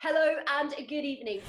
Hello and good evening.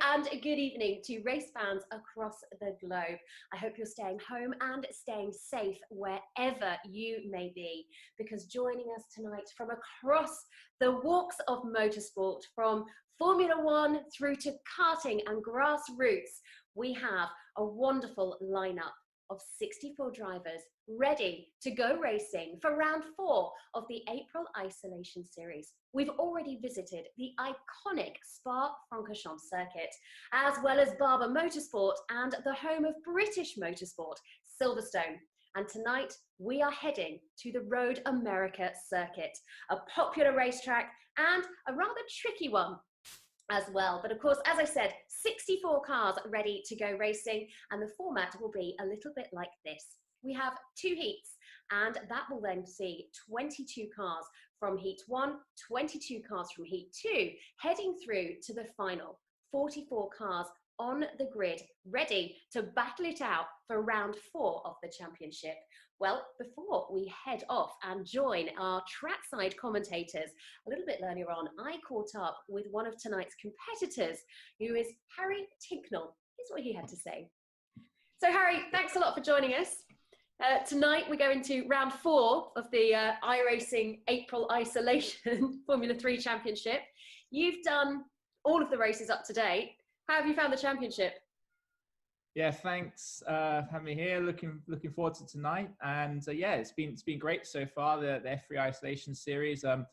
and good evening to race fans across the globe. I hope you're staying home and staying safe wherever you may be, because joining us tonight from across the walks of motorsport, from Formula One through to karting and grassroots, we have a wonderful lineup of 64 drivers ready to go racing for round 4 of the April Isolation Series. We've already visited the iconic Spa-Francorchamps circuit, as well as Barber Motorsport and the home of British motorsport, Silverstone. And tonight we are heading to the Road America circuit, a popular racetrack and a rather tricky one as well. But of course, as I said, 64 cars ready to go racing, and the format will be a little bit like this. We have 2 heats, and that will then see 22 cars from heat 1, 22 cars from heat 2, heading through to the final 44 cars on the grid, ready to battle it out for round 4 of the championship. Well, before we head off and join our trackside commentators, a little bit earlier on, I caught up with one of tonight's competitors, who is Harry Tinknell. Here's what he had to say. So Harry, thanks a lot for joining us. Tonight we go into round 4 of the iRacing April Isolation Formula 3 Championship. You've done all of the races up to date. How have you found the championship? Yeah, thanks for having me here. Looking forward to tonight, and yeah, it's been great so far. The F3 Isolation Series. Enzo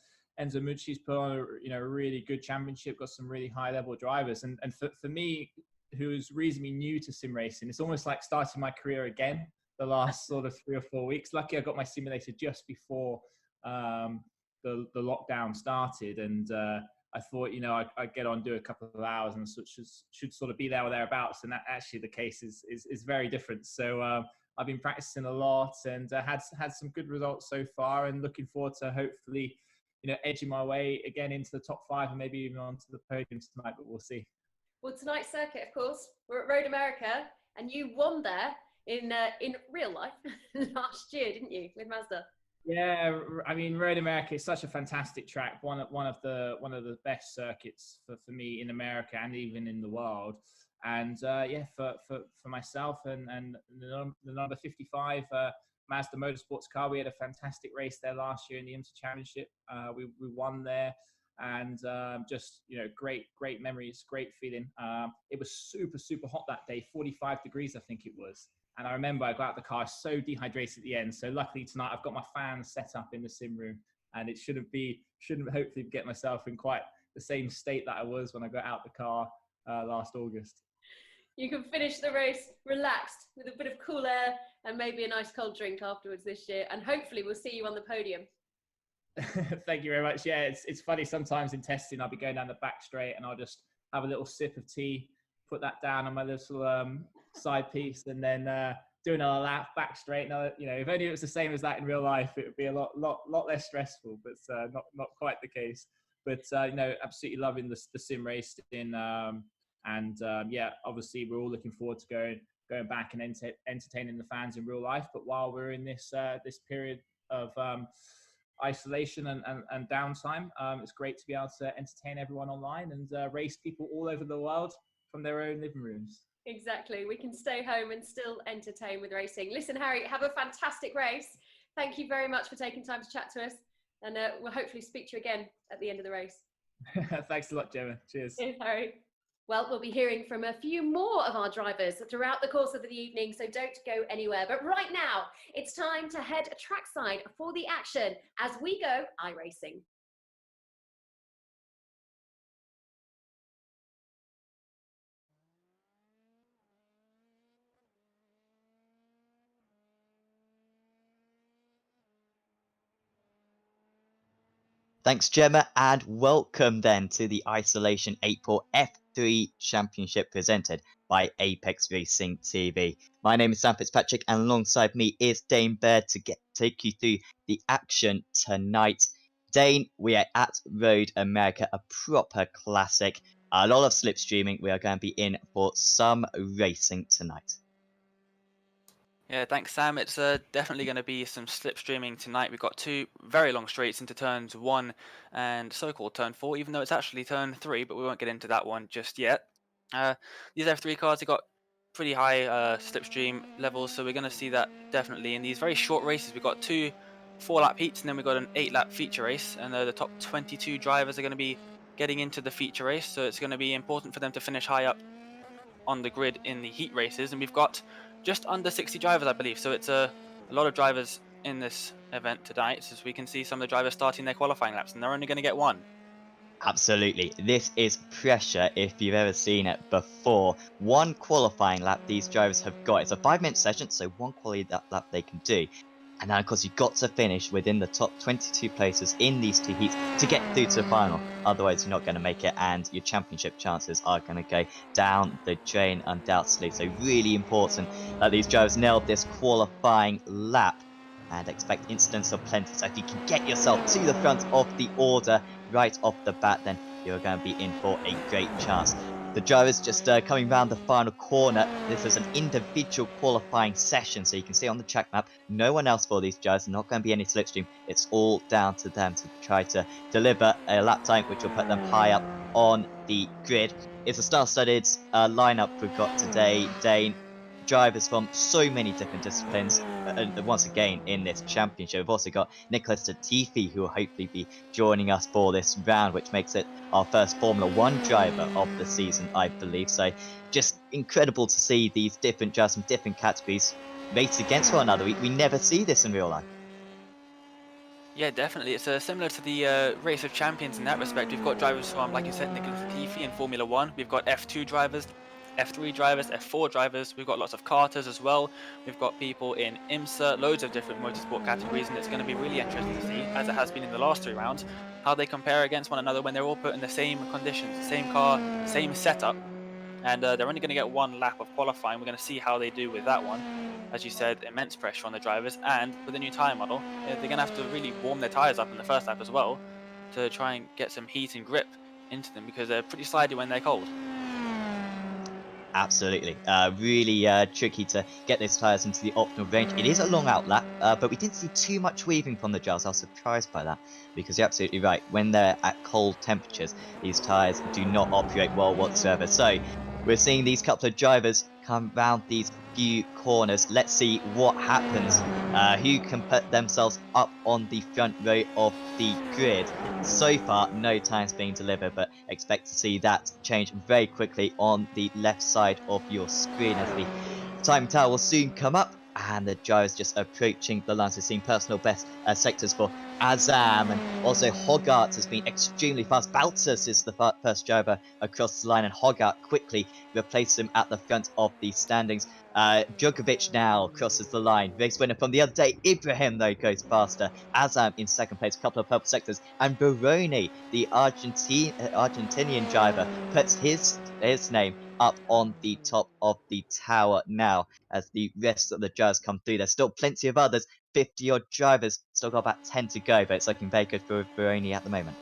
Mucci's put on a really good championship. Got some really high level drivers, and for me, who's reasonably new to sim racing, it's almost like starting my career again. The last sort of 3 or 4 weeks. Lucky I got my simulator just before the lockdown started, and I thought, I'd get on, do a couple of hours, and should sort of be there or thereabouts. And that actually the case is very different. So I've been practicing a lot, and had some good results so far, and looking forward to hopefully, edging my way again into the top 5 and maybe even onto the podium tonight. But we'll see. Well, tonight's circuit, of course, we're at Road America, and you won there in real life last year, didn't you, with Mazda? Yeah, I mean, Road America is such a fantastic track. One of the best circuits for me in America and even in the world. And yeah, for myself and the number 55 Mazda Motorsports car, we had a fantastic race there last year in the IMSA Championship. We won there, and just great memories, great feeling. It was super hot that day, 45 degrees I think it was. And I remember I got out the car so dehydrated at the end. So luckily tonight I've got my fans set up in the sim room, and it shouldn't hopefully get myself in quite the same state that I was when I got out the car last August. You can finish the race relaxed with a bit of cool air and maybe a nice cold drink afterwards this year. And hopefully we'll see you on the podium. Thank you very much. Yeah, it's funny sometimes in testing, I'll be going down the back straight and I'll just have a little sip of tea, put that down on my little side piece, and then do another lap back straight. If only it was the same as that in real life, it would be a lot less stressful, but not quite the case. But absolutely loving the sim racing, and yeah, obviously we're all looking forward to going back and entertaining the fans in real life. But while we're in this period of isolation and downtime, it's great to be able to entertain everyone online and race people all over the world from their own living rooms. Exactly. We can stay home and still entertain with racing. Listen, Harry, have a fantastic race. Thank you very much for taking time to chat to us, and we'll hopefully speak to you again at the end of the race. Thanks a lot, Gemma. Cheers. Cheers, Harry. Well, we'll be hearing from a few more of our drivers throughout the course of the evening, so don't go anywhere. But right now, it's time to head trackside for the action as we go iRacing. Thanks, Gemma, and welcome then to the Isolation April F3 Championship presented by Apex Racing TV. My name is Sam Fitzpatrick, and alongside me is Dane Baird to take you through the action tonight. Dane, we are at Road America, a proper classic. A lot of slipstreaming. We are going to be in for some racing tonight. Yeah, thanks, Sam. It's definitely going to be some slipstreaming tonight. We've got 2 very long straights into turns 1 and so-called turn 4, even though it's actually turn 3, but we won't get into that one just yet. These F3 cars, they got pretty high slipstream levels, so we're going to see that definitely in these very short races. We've got 2 4-lap heats, and then we've got an 8-lap feature race, and the top 22 drivers are going to be getting into the feature race, so it's going to be important for them to finish high up on the grid in the heat races. And we've got just under 60 drivers, I believe, so it's a lot of drivers in this event tonight, as we can see some of the drivers starting their qualifying laps, and they're only going to get 1. Absolutely. This is pressure if you've ever seen it before. 1 qualifying lap these drivers have got. It's a 5-minute session, so 1 quality lap they can do. And then, of course, you've got to finish within the top 22 places in these 2 heats to get through to the final. Otherwise, you're not going to make it, and your championship chances are going to go down the drain undoubtedly. So really important that these drivers nailed this qualifying lap. And expect incidents of plenty. So if you can get yourself to the front of the order right off the bat, then you're going to be in for a great chance. The drivers just coming round the final corner. This is an individual qualifying session, so you can see on the track map, no one else for these drivers. Not going to be any slipstream. It's all down to them to try to deliver a lap time which will put them high up on the grid. It's a star-studded lineup we've got today, Dane. Drivers from so many different disciplines once again in this championship. We've also got Nicholas Latifi, who will hopefully be joining us for this round, which makes it our first Formula 1 driver of the season, I believe. So just incredible to see these different drivers from different categories race against one another. We never see this in real life. Yeah, definitely. It's similar to the Race of Champions in that respect. We've got drivers from, like you said, Nicholas Latifi in Formula 1. We've got F2 drivers, F3 drivers, F4 drivers. We've got lots of karters as well. We've got people in IMSA, loads of different motorsport categories, and it's going to be really interesting to see, as it has been in the last 3 rounds, how they compare against one another when they're all put in the same conditions, the same car, same setup. And they're only going to get 1 lap of qualifying. We're going to see how they do with that one. As you said, immense pressure on the drivers, and with the new tyre model, they're going to have to really warm their tyres up in the first lap as well to try and get some heat and grip into them, because they're pretty slidey when they're cold. Absolutely. Really tricky to get those tyres into the optimal range. It is a long out lap, but we didn't see too much weaving from the drivers. I was surprised by that, because you're absolutely right. When they're at cold temperatures, these tyres do not operate well whatsoever. So we're seeing these couple of drivers come round these few corners. Let's see what happens. Who can put themselves up on the front row of the grid? So far, no times being delivered, but expect to see that change very quickly on the left side of your screen as the time tower will soon come up. And the drivers just approaching the lines. We're seeing personal best sectors for Azam, and also Hogarth has been extremely fast. Baltus is the first driver across the line, and Hogarth quickly replaced him at the front of the standings. Djokovic now crosses the line. Race winner from the other day. Ibrahim, though, goes faster. Azam in second place, a couple of purple sectors. And Baroni, the Argentinian driver, puts his name up on the top of the tower now as the rest of the drivers come through. There's still plenty of others, 50 odd drivers, still got about 10 to go, but it's looking very good for Baroni at the moment.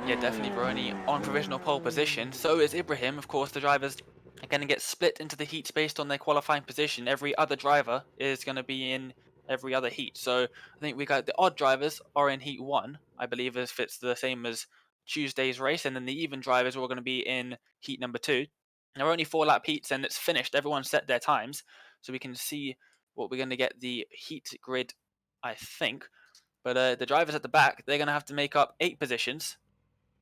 Yeah, definitely Baroni on provisional pole position. So is Ibrahim. Of course, the drivers are going to get split into the heats based on their qualifying position. Every other driver is going to be in every other heat. So I think we got the odd drivers are in heat 1, I believe, if it's the same as Tuesday's race, and then the even drivers are all going to be in heat number 2. And there are only 4-lap heats, and it's finished. Everyone's set their times, so we can see what we're going to get the heat grid, I think. But the drivers at the back, they're going to have to make up 8 positions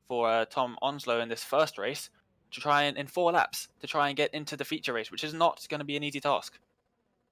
for Tom Onslow in this first race to try and, in 4 laps, to try and get into the feature race, which is not going to be an easy task.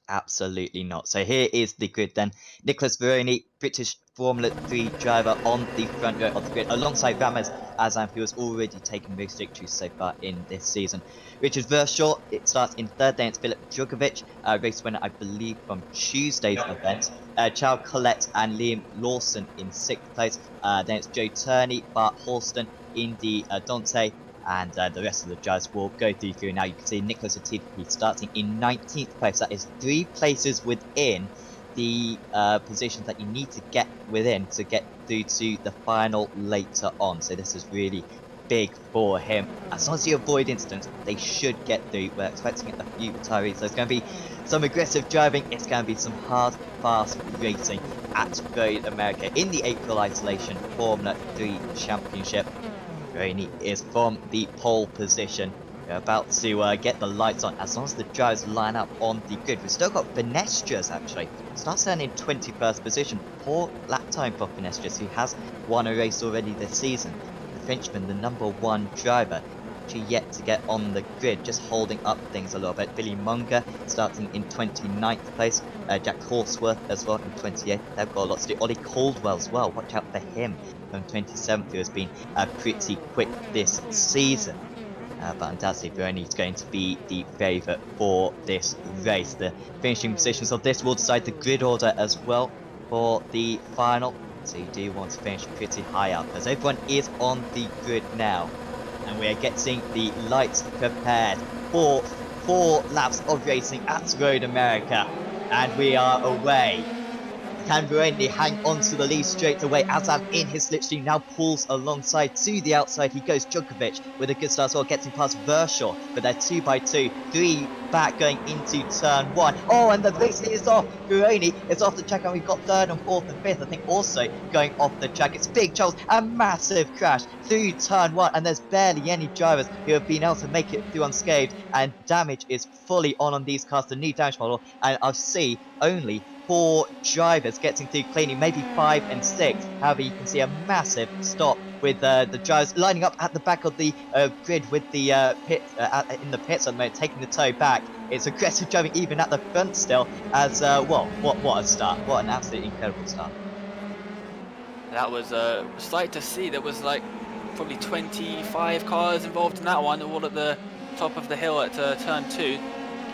Absolutely not. So here is the grid then. Nicholas Baroni, British Formula 3 driver, on the front row of the grid, alongside Ramez Azam, who has already taken race victories so far in this season. Richard Vershaw, it starts in third, then it's Philip Djokovic, race winner, I believe, from Tuesday's event. Charles Collette and Liam Lawson in 6th place. Then it's Joe Turney, Bart Halston, Indy Dante, and the rest of the drivers will go through. Now you can see Nicholas Latifi starting in 19th place. That is 3 places within the positions that you need to get within to get through to the final later on. So this is really big for him. As long as you avoid incidents, they should get through. We're expecting a few retirees, so it's going to be some aggressive driving. It's going to be some hard, fast racing at Road America in the April Isolation Formula 3 Championship. Peroni is from the pole position. We're about to get the lights on as long as the drivers line up on the grid. We've still got Finestrias actually. Starts down in 21st position. Poor lap time for Finestrias, who has won a race already this season. The Frenchman, the #1 driver, actually yet to get on the grid, just holding up things a little bit. Billy Munger starting in 29th place. Jack Horsworth as well in 28th. They've got lots to do. Ollie Caldwell as well. Watch out for him from 27th, who has been pretty quick this season. But undoubtedly Peroni is going to be the favourite for this race. The finishing positions of this will decide the grid order as well for the final. So you do want to finish pretty high up as everyone is on the grid now. And we are getting the lights prepared for 4 laps of racing at Road America. And we are away. Can Peroni hang on to the lead straight away? Azam in his slipstream now pulls alongside to the outside. He goes Djokovic with a good start as well, gets him past Vershaw, but they're 2x2, 3 back going into turn 1. Oh, and the race is off. Peroni is off the track, and we've got 3rd and 4th and 5th, I think, also going off the track. It's Big Charles, a massive crash through turn 1, and there's barely any drivers who have been able to make it through unscathed, and damage is fully on these cars, the new damage model, and I see only 4 drivers getting through cleanly, maybe 5 and 6. However, you can see a massive stop with the drivers lining up at the back of the grid with the in the pits at the moment, taking the toe back. It's aggressive driving even at the front still. As well, what a start! What an absolutely incredible start. That was a sight to see. There was like probably 25 cars involved in that one, all at the top of the hill at turn 2.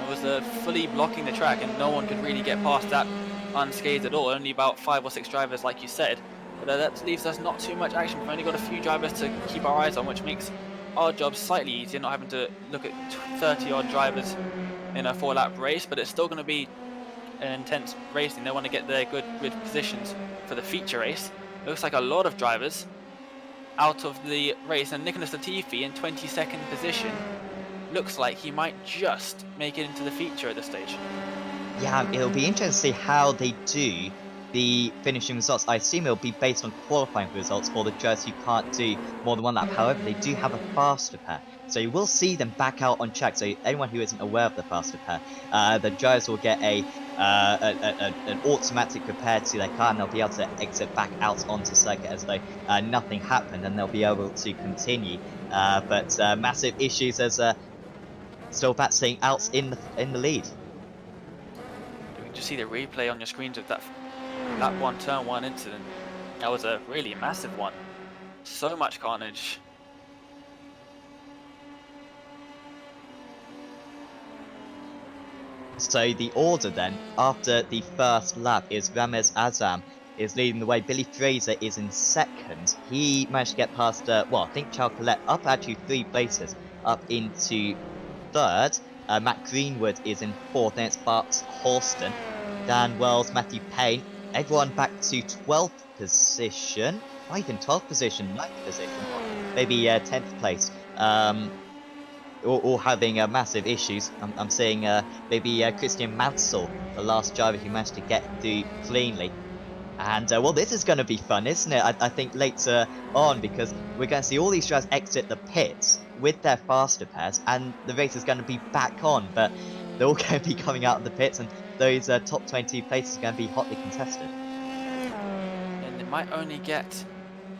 Was fully blocking the track, and no one could really get past that unscathed at all. Only about 5 or 6 drivers, like you said, but that leaves us not too much action. We've only got a few drivers to keep our eyes on, which makes our job slightly easier, not having to look at 30 odd drivers in a 4-lap race. But it's still going to be an intense racing. They want to get their good positions for the feature race. It looks like a lot of drivers out of the race, and Nicholas Latifi in 22nd position looks like he might just make it into the feature at this stage. Yeah, it'll be interesting to see how they do the finishing results. I assume it'll be based on qualifying results for the drivers who can't do more than 1 lap. However, they do have a faster pair, so you will see them back out on track. So anyone who isn't aware of the faster pair, the drivers will get an automatic repair to their car, and they'll be able to exit back out onto circuit as though nothing happened, and they'll be able to continue. But massive issues as still battling out in the lead. You can just see the replay on your screens of that lap 1 turn 1 incident. That was a really massive one. So much carnage. So the order then, after the first lap, is Ramez Azam is leading the way. Billy Fraser is in 2nd. He managed to get past, well, I think Charles Collette up actually 3 places, up into 3rd. Matt Greenwood is in 4th, then it's Bart Horston, Dan Wells, Matthew Payne, everyone back to 12th position, not even 12th position, 9th position, maybe 10th place, all having massive issues. I'm seeing maybe Christian Mansell, the last driver who managed to get through cleanly. And, well, this is going to be fun, isn't it? I think later on, because we're going to see all these drivers exit the pits with their faster pairs, and the race is going to be back on, but they're all going to be coming out of the pits, and those top 20 places are going to be hotly contested. And they might only get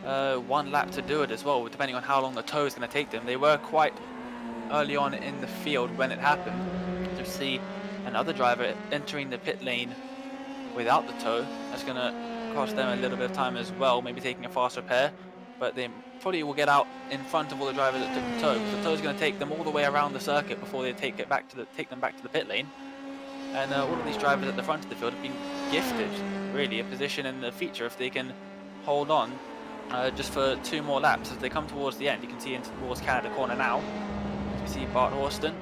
1 lap to do it as well, depending on how long the tow is going to take them. They were quite early on in the field when it happened. To see another driver entering the pit lane without the tow, that's going to cost them a little bit of time as well, maybe taking a fast repair, but they probably will get out in front of all the drivers that took the tow, because the tow is going to take them all the way around the circuit before they take them back to the pit lane. And all of these drivers at the front of the field have been gifted really a position in the feature if they can hold on just for 2 more laps. As they come towards the end, you can see in towards Canada corner now, you see Bart Horston,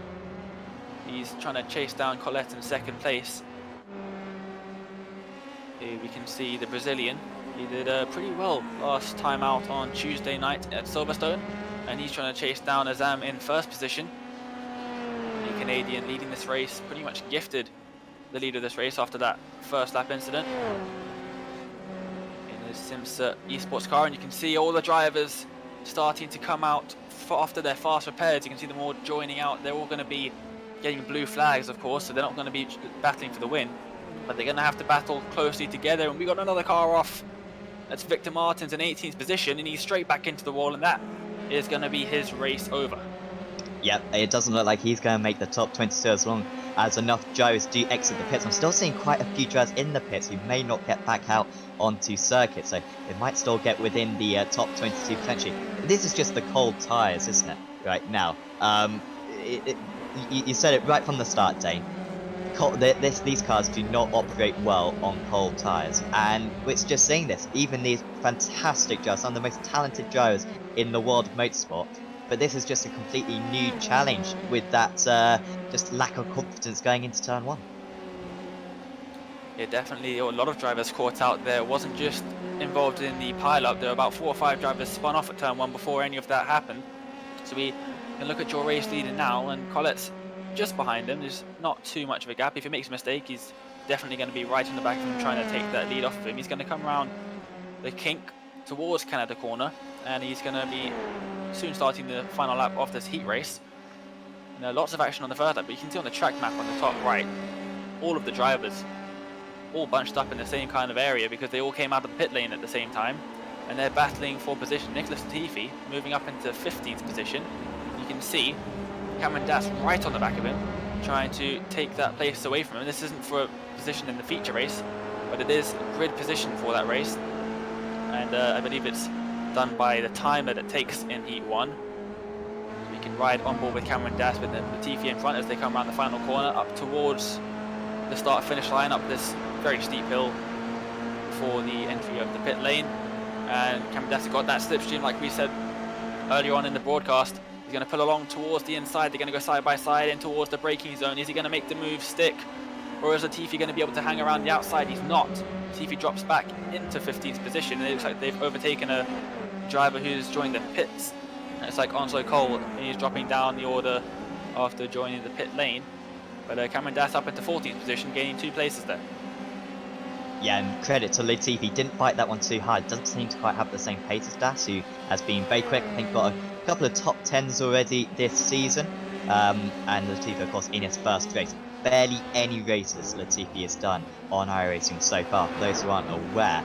he's trying to chase down Collette in 2nd place. Here we can see the Brazilian. He did pretty well last time out on Tuesday night at Silverstone, and he's trying to chase down Azam in 1st position. The Canadian leading this race, pretty much gifted the lead of this race after that 1st lap incident. In his Sims esports car, and you can see all the drivers starting to come out after their fast repairs. You can see them all joining out. They're all going to be getting blue flags, of course, so they're not going to be battling for the win, but they're going to have to battle closely together. And we got another car off. That's Victor Martins in 18th position, and he's straight back into the wall, and that is going to be his race over. Yep, it doesn't look like he's going to make the top 22 as long as enough drivers do exit the pits. I'm still seeing quite a few drivers in the pits who may not get back out onto circuit, so it might still get within the top 22 potentially. This is just the cold tyres, isn't it, right now? You said it right from the start, Dane. These cars do not operate well on cold tyres, and it's just saying this. Even these fantastic drivers, some of the most talented drivers in the world of motorsport, but this is just a completely new challenge with that just lack of confidence going into turn 1. Yeah, definitely a lot of drivers caught out there. It wasn't just involved in the pile-up. There were about 4 or 5 drivers spun off at turn 1 before any of that happened. So we can look at your race leader now, and Collette's just behind him. There's not too much of a gap. If he makes a mistake, he's definitely going to be right in the back of him, trying to take that lead off of him. He's going to come around the kink towards Canada corner, and he's going to be soon starting the final lap of this heat race. Lots of action on the first lap, but you can see on the track map on the top right, all of the drivers all bunched up in the same kind of area because they all came out of the pit lane at the same time, and they're battling for position. Nicholas Latifi moving up into 15th position. You can see Cameron Dass right on the back of him, trying to take that place away from him. This isn't for a position in the feature race, but it is grid position for that race, and I believe it's done by the time that it takes in Heat 1. We can ride on board with Cameron Dass with Latifi in front as they come around the final corner up towards the start-finish line, up this very steep hill before the entry of the pit lane. And Cameron Dass has got that slipstream, like we said earlier on in the broadcast. He's going to pull along towards the inside. They're going to go side by side in towards the braking zone. Is he going to make the move stick, or is Latifi going to be able to hang around the outside? He's not. Latifi drops back into 15th position, and it looks like they've overtaken a driver who's joined the pits. It's like Enzo Cole, and he's dropping down the order after joining the pit lane. But Cameron Dass up into 14th position, gaining 2 places there. Yeah, and credit to Latifi, didn't fight that one too hard. Doesn't seem to quite have the same pace as Das, who has been very quick. I think got a couple of top 10s already this season. And Latifi, of course, in his first race. Barely any races Latifi has done on iRacing so far. For those who aren't aware,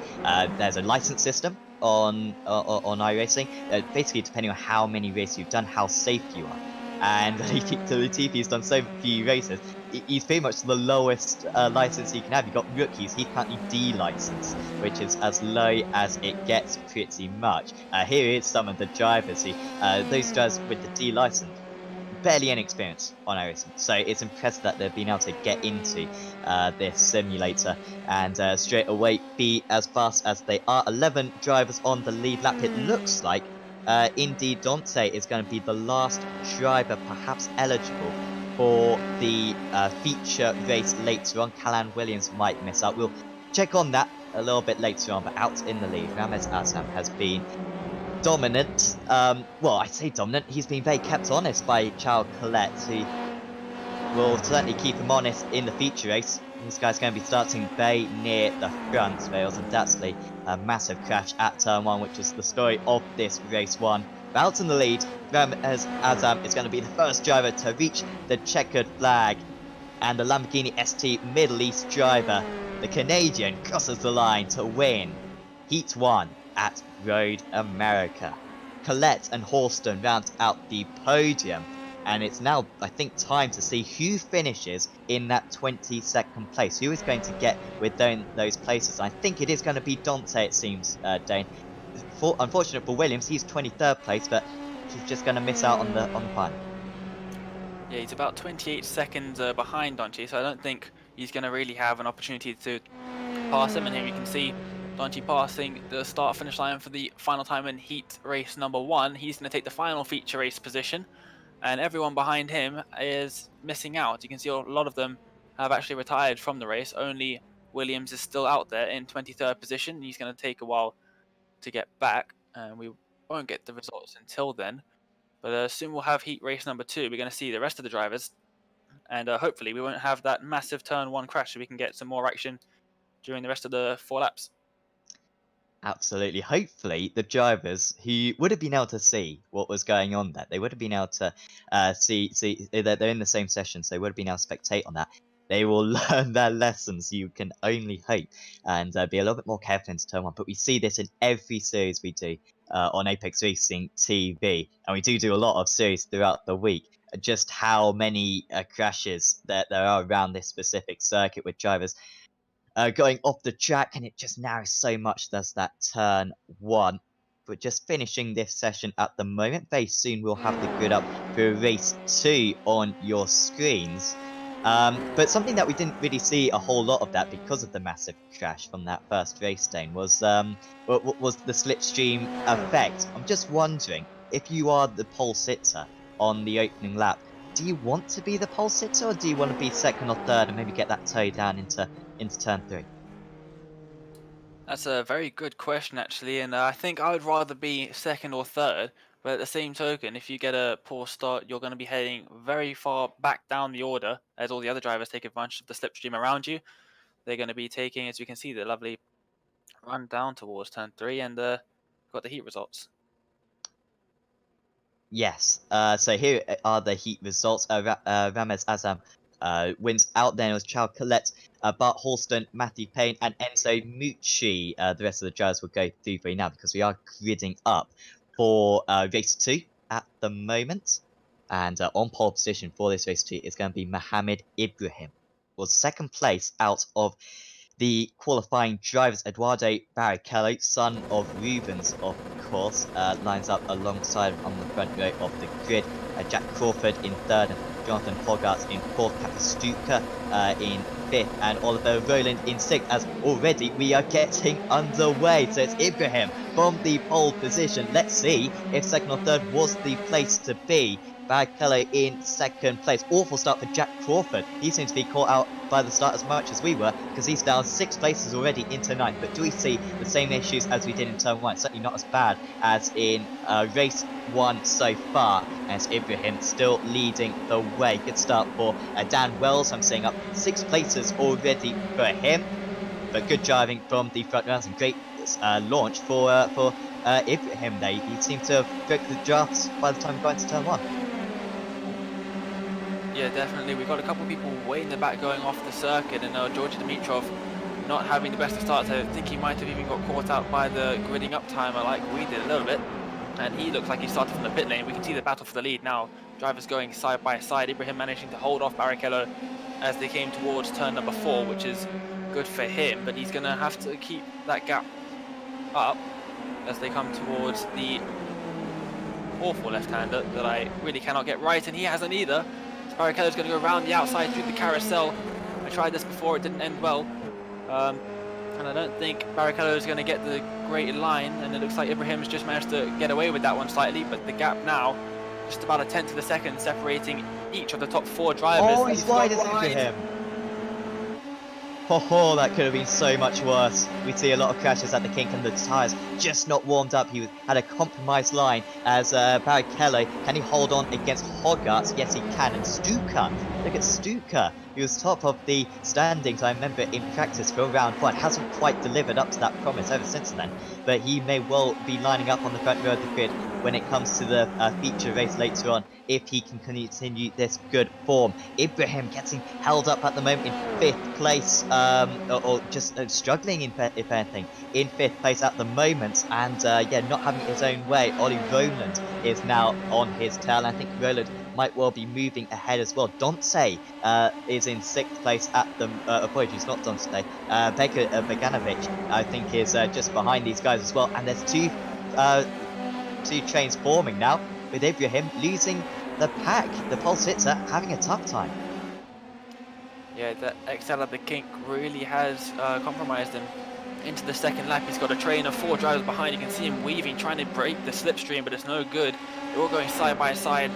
there's a license system on iRacing. Basically, depending on how many races you've done, how safe you are. And Latifi has done so few races. He's pretty much the lowest license he can have. You've got rookies. He's currently D license, which is as low as it gets pretty much. Here is some of the drivers. Those drivers with the D license, barely any experience on iRacing. So it's impressive that they've been able to get into this simulator and straight away be as fast as they are. 11 drivers on the lead lap. It looks like Indy Dante is going to be the last driver perhaps eligible for the feature race later on. Callan Williams might miss out. We'll check on that a little bit later on, but out in the lead, Ramez Azam has been dominant. Well, I say dominant, he's been very kept honest by Charles Collette, who will certainly keep him honest in the feature race. This guy's going to be starting very near the front. There was undoubtedly a massive crash at turn 1, which is the story of this race 1. Out in the lead, Ramez Azam is going to be the first driver to reach the checkered flag. And the Lamborghini ST Middle East driver, the Canadian, crosses the line to win Heat 1 at Road America. Collette and Horston round out the podium. And it's now, I think, time to see who finishes in that 22nd place. Who is going to get within those places? I think it is going to be Dante, it seems, Dane. Unfortunate for Williams, he's 23rd place, but he's just going to miss out on the final. Yeah, he's about 28 seconds behind Dante, so I don't think he's going to really have an opportunity to pass him. And here you can see Dante passing the start-finish line for the final time in heat race number 1. He's going to take the final feature race position, and everyone behind him is missing out. You can see a lot of them have actually retired from the race. Only Williams is still out there in 23rd position. He's going to take a while to get back, and we won't get the results until then. But soon we'll have heat race number 2. We're going to see the rest of the drivers, and hopefully we won't have that massive turn 1 crash, so we can get some more action during the rest of the 4 laps. Absolutely. Hopefully, the drivers who would have been able to see what was going on there, they would have been able to see that they're in the same session, so they would have been able to spectate on that. They will learn their lessons. You can only hope, and be a little bit more careful into turn one. But we see this in every series we do on Apex Racing TV, and we do a lot of series throughout the week. Just how many crashes there are around this specific circuit with drivers going off the track, and it just narrows so much. Does that turn one? But just finishing this session at the moment. Very soon we'll have the grid up for race 2 on your screens. But something that we didn't really see a whole lot of that because of the massive crash from that first race lane was the slipstream effect. I'm just wondering, if you are the pole sitter on the opening lap, do you want to be the pole sitter, or do you want to be second or third and maybe get that toe down into turn 3? That's a very good question, actually, and I think I would rather be second or third. But at the same token, if you get a poor start, you're going to be heading very far back down the order as all the other drivers take advantage of the slipstream around you. They're going to be taking, as you can see, the lovely run down towards turn 3 and got the heat results. Yes. So here are the heat results. Ramez Azam wins out. Then it was Chow Collette, Bart Halston, Matthew Payne, and Enzo Mucci. The rest of the drivers will go through for you now because we are gridding up for race 2 at the moment. And on pole position for this race 2 is going to be Mohamed Ibrahim. Was second place out of the qualifying drivers. Eduardo Barrichello, son of Rubens, of course, lines up alongside on the front row of the grid. Jack Crawford in third, and Jonathan Hogarth in fourth, Kapastuka in fifth, and Oliver Rowland in sixth, as already we are getting underway. So it's Ibrahim from the pole position. Let's see if second or third was the place to be. Barrichello in second place. Awful start for Jack Crawford. He seems to be caught out by the start as much as we were, because he's down 6 places already into 9th. But do we see the same issues as we did in turn 1? Certainly not as bad as in race 1 so far, as Ibrahim still leading the way. Good start for Dan Wells. I'm seeing up 6 places already for him. But good driving from the front runners, and great launch for Ibrahim there. He seemed to have broke the drafts by the time we got into turn 1. Yeah, definitely. We've got a couple of people way in the back going off the circuit, and Georgi Dimitrov not having the best of starts. I think he might have even got caught out by the gridding up timer like we did a little bit. And he looks like he started from the pit lane. We can see the battle for the lead now. Drivers going side by side. Ibrahim managing to hold off Barrichello as they came towards turn number 4, which is good for him. But he's going to have to keep that gap up as they come towards the awful left-hander that I really cannot get right. And he hasn't either. Barrichello's going to go around the outside through the carousel. I tried this before, it didn't end well. And I don't think Barrichello is going to get the great line, and it looks like Ibrahim's just managed to get away with that one slightly, but the gap now, just about a 1/10 of a second separating each of the top 4 drivers. Oh, he's wide as Ibrahim. Oh, that could have been so much worse. We see a lot of crashes at the kink, and the tyres just not warmed up. He had a compromised line as Barrichello. Can he hold on against Hogarth? Yes, he can. And Stuka, look at Stuka. He was top of the standings, I remember, in practice for round 1. Hasn't quite delivered up to that promise ever since then. But he may well be lining up on the front row of the grid when it comes to the feature race later on, if he can continue this good form. Ibrahim getting held up at the moment in 5th place, or just struggling, if anything, in 5th place at the moment. And yeah, not having his own way. Ollie Rowland is now on his tail. I think Rowland might well be moving ahead as well. Donce is in 6th place at the apologies, not Donce. Bekir Beganovic, I think, is just behind these guys as well. And there's two trains forming now, with Ibrahim losing the pack. The pole sitter having a tough time. Yeah, the XL at the kink really has compromised him. Into the second lap, he's got a train of 4 drivers behind. You can see him weaving, trying to break the slipstream, but it's no good. They're all going side by side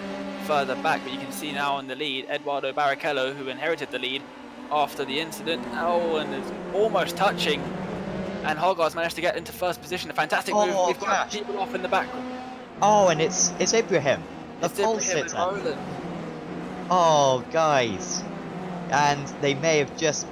further back, but you can see now in the lead Eduardo Barrichello, who inherited the lead after the incident. Oh, and is almost touching, and Hogarth managed to get into 1st position. A fantastic move. We've got people off in the back. Oh, and it's Ibrahim, the pole sitter. Oh, guys, and they may have just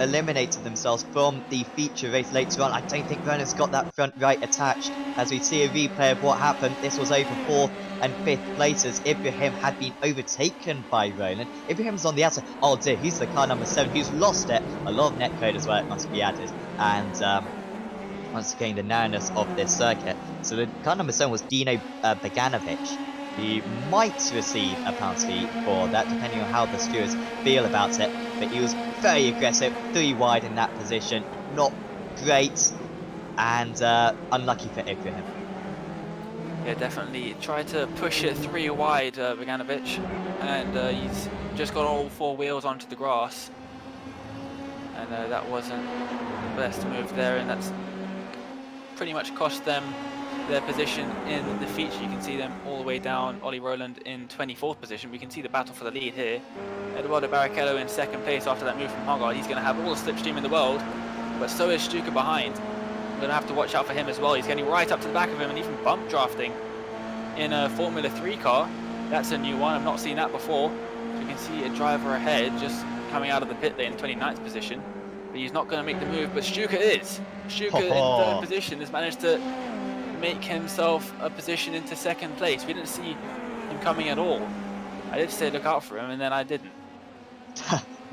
eliminated themselves from the feature race later on. I don't think Ronan's got that front right attached. As we see a replay of what happened, this was over 4th and 5th places. Ibrahim had been overtaken by Ronan. Ibrahim's on the outside. Oh dear, he's the car number 7 who's lost it. A lot of netcode as well, it must be added. And once again, the narrowness of this circuit. So the car number 7 was Dino Beganovic. He might receive a penalty for that, depending on how the stewards feel about it. But he was very aggressive, 3 wide in that position. Not great, and unlucky for Ibrahim. Yeah, definitely tried to push it 3 wide, Beganovic, and he's just got all 4 wheels onto the grass. And that wasn't the best move there, and that's pretty much cost them their position in the feature. You can see them all the way down. Ollie Rowland in 24th position. We can see the battle for the lead here. Eduardo Barrichello in 2nd place after that move from Hogarth. He's going to have all the slipstream in the world, but so is Stuka behind. We're going to have to watch out for him as well. He's getting right up to the back of him and even bump drafting in a Formula 3 car. That's a new one. I've not seen that before. So you can see a driver ahead just coming out of the pit lane in 29th position. But he's not going to make the move, but Stuka is. Stuka in 3rd position has managed to make himself a position into 2nd place. We didn't see him coming at all. I did say look out for him, and then I didn't.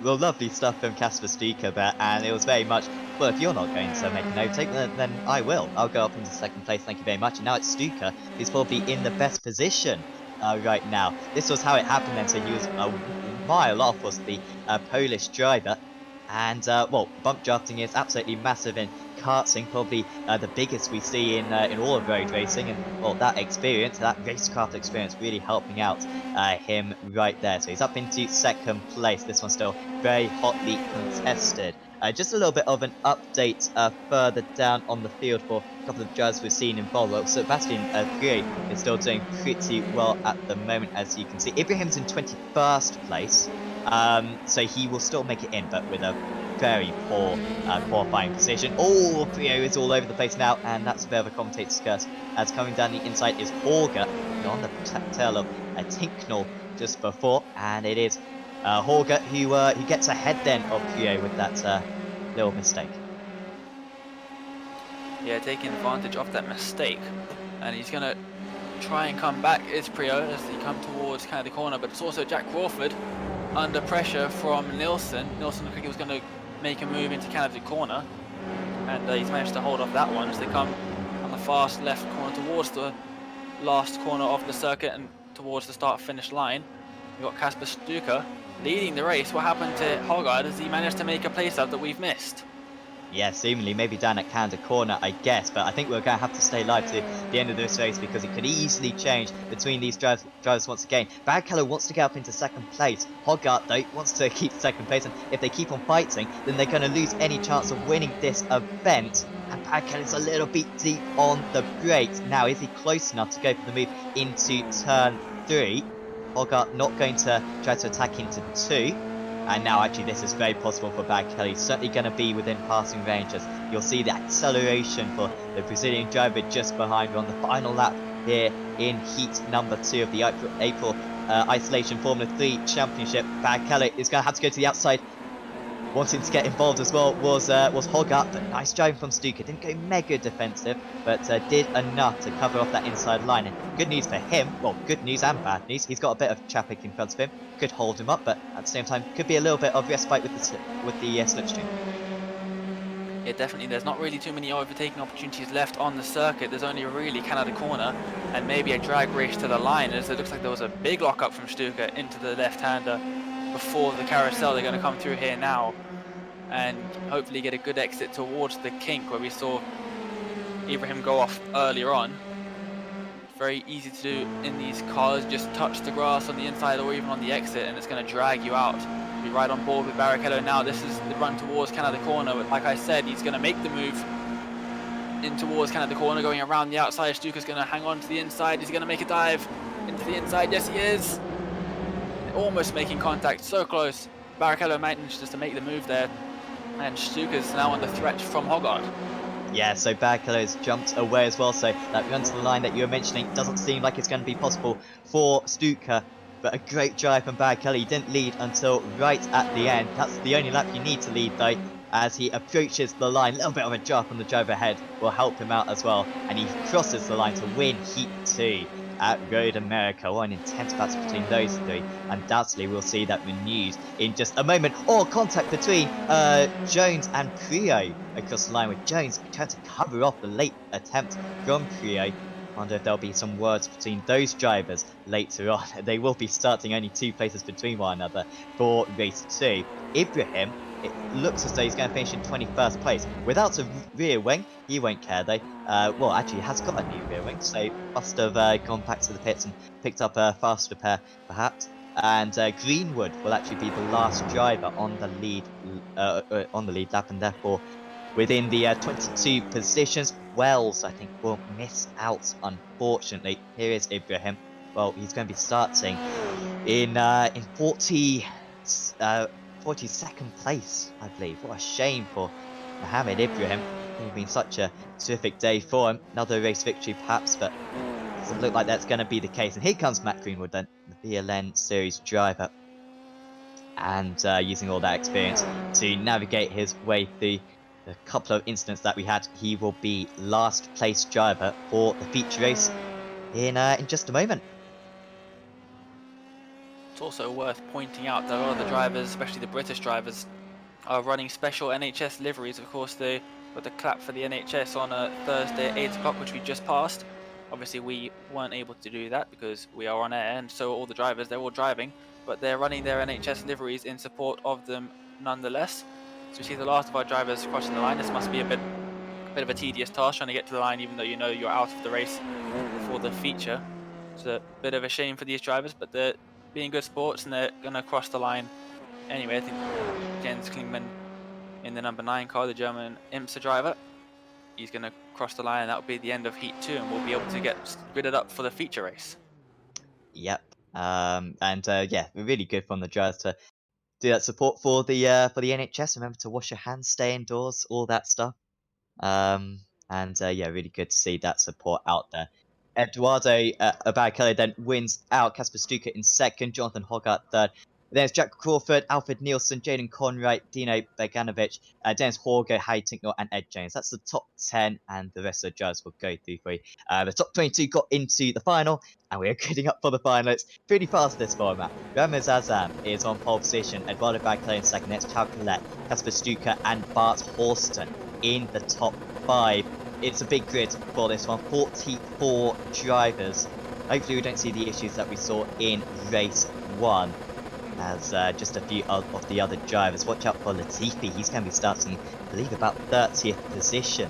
Well, lovely stuff from Kasper Stuka there, and it was very much, well, if you're not going to make an overtake, then I will. I'll go up into 2nd place, thank you very much. And now it's Stuka who's probably in the best position right now. This was how it happened then, so he was a mile off, was the Polish driver. And, well, bump drafting is absolutely massive in karting, probably the biggest we see in all of road racing, and well, that experience, that racecraft experience, really helping out him right there. So he's up into 2nd place. This one's still very hotly contested. Just a little bit of an update further down on the field for a couple of drivers we've seen involved. Well, Sebastian Grieg is still doing pretty well at the moment, as you can see. Ibrahim's in 21st place, so he will still make it in, but with a very poor qualifying position. Oh, Prio is all over the place now, and that's a bit of a commentator's curse, as coming down the inside is Holger, on the tail of Tinknell just before, and it is Holger who gets ahead then of Prio with that little mistake. Yeah, taking advantage of that mistake, and he's going to try and come back. It's Prio as he come towards kind of the corner, but it's also Jack Crawford under pressure from Nilsson. Nilsson looked like he was going to make a move into kind of the corner, and he's managed to hold off that one as they come on the fast left corner towards the last corner of the circuit and towards the start-finish line. We've got Kasper Stuka leading the race. What happened to Hogarth as he managed to make a place out that we've missed? Yeah, seemingly maybe down at Canada Corner, I guess, but I think we're going to have to stay live to the end of this race because it could easily change between these drivers once again. Barrichello wants to get up into 2nd place. Hogarth, though, wants to keep 2nd place, and if they keep on fighting, then they're going to lose any chance of winning this event. And Barrichello's a little bit deep on the brakes. Now, is he close enough to go for the move into turn 3? Hogarth not going to try to attack into 2. And now actually this is very possible for Barrichello. He's certainly going to be within passing range, as you'll see the acceleration for the Brazilian driver just behind her on the final lap here in heat number 2 of the April Isolation Formula 3 Championship. Barrichello is going to have to go to the outside. Wanting to get involved as well was Hogarth, but nice driving from Stuka. Didn't go mega defensive, but did enough to cover off that inside line. And good news for him, well, good news and bad news. He's got a bit of traffic in front of him, could hold him up, but at the same time could be a little bit of respite with the slipstream. Yeah, definitely. There's not really too many overtaking opportunities left on the circuit. There's only really Canada Corner and maybe a drag race to the line, as it looks like there was a big lockup from Stuka into the left-hander before the carousel. They're going to come through here now and hopefully get a good exit towards the kink where we saw Ibrahim go off earlier on. Very easy to do in these cars, just touch the grass on the inside or even on the exit and it's going to drag you out. Be right on board with Barrichello now. This is the run towards kind of the corner, but like I said, he's going to make the move in towards kind of the corner, going around the outside. Stuka's going to hang on to the inside. Is he going to make a dive into the inside? Yes, he is. Almost making contact, so close. Barrichello managed just to make the move there, and Stuka's now under threat from Hogarth. Yeah, so Barrichello's jumped away as well, so that run to the line that you were mentioning doesn't seem like it's going to be possible for Stuka, but a great drive from Barrichello. He didn't lead until right at the end. That's the only lap you need to lead though, as he approaches the line. A little bit of a jump on the driver ahead will help him out as well, and he crosses the line to win Heat 2 at Road America. What an intense battle between those three. Undoubtedly, we'll see that renewed in just a moment. Contact between Jones and Prio across the line, with Jones trying to cover off the late attempt from Prio. Wonder if there'll be some words between those drivers later on. They will be starting only 2 places between one another for race 2. Ibrahim, it looks as though he's going to finish in 21st place. Without a rear wing, he won't care though. Well, actually, he has got a new rear wing, so must have gone back to the pits and picked up a fast repair, perhaps. And Greenwood will actually be the last driver on the lead lap, and therefore within the 22 positions. Wells, I think, will miss out, unfortunately. Here is Ibrahim. Well, he's going to be starting in 42nd place, I believe. What a shame for Mohamed Ibrahim. It's been such a terrific day for him. Another race victory, perhaps, but it doesn't look like that's going to be the case. And here comes Matt Greenwood, then, the VLN Series driver, and using all that experience to navigate his way through a couple of incidents that we had. He will be last place driver for the feature race in just a moment. It's also worth pointing out that a lot of the drivers, especially the British drivers, are running special NHS liveries. Of course, they got the clap for the NHS on a Thursday at 8 o'clock, which we just passed. Obviously, we weren't able to do that because we are on air, and so all the drivers, they're all driving, but they're running their NHS liveries in support of them nonetheless. So we see the last of our drivers crossing the line. This must be a bit of a tedious task, trying to get to the line even though you know you're out of the race for the feature. It's a bit of a shame for these drivers, but they're being good sports and they're going to cross the line anyway. I think Jens Klingman in the number 9 car, the German IMSA driver, he's going to cross the line, and that'll be the end of Heat 2, and we'll be able to get gridded up for the feature race. Yep. Yeah, really good from the drivers to do that support for the NHS. Remember to wash your hands, stay indoors, all that stuff. Yeah, really good to see that support out there. Eduardo Abad-Kelly then wins out. Kasper Stuka in second. Jonathan Hogarth third. There's Jack Crawford, Alfred Nielsen, Jaden Conwright, Dino Beganovic, Dennis Horgo, Harry Tinknell, and Ed Jones. That's the top 10, and the rest of the drivers will go through for you. The top 22 got into the final, and we are getting up for the final. It's pretty fast this format. Ramez Azam is on pole position, Eduardo Abad-Kelly in second, next Chad Collette, Kasper Stuka, and Bart Horston in the top 5. It's a big grid for this one, 44 drivers. Hopefully we don't see the issues that we saw in race 1. As just a few of the other drivers. Watch out for Latifi. He's going to be starting, I believe, about 30th position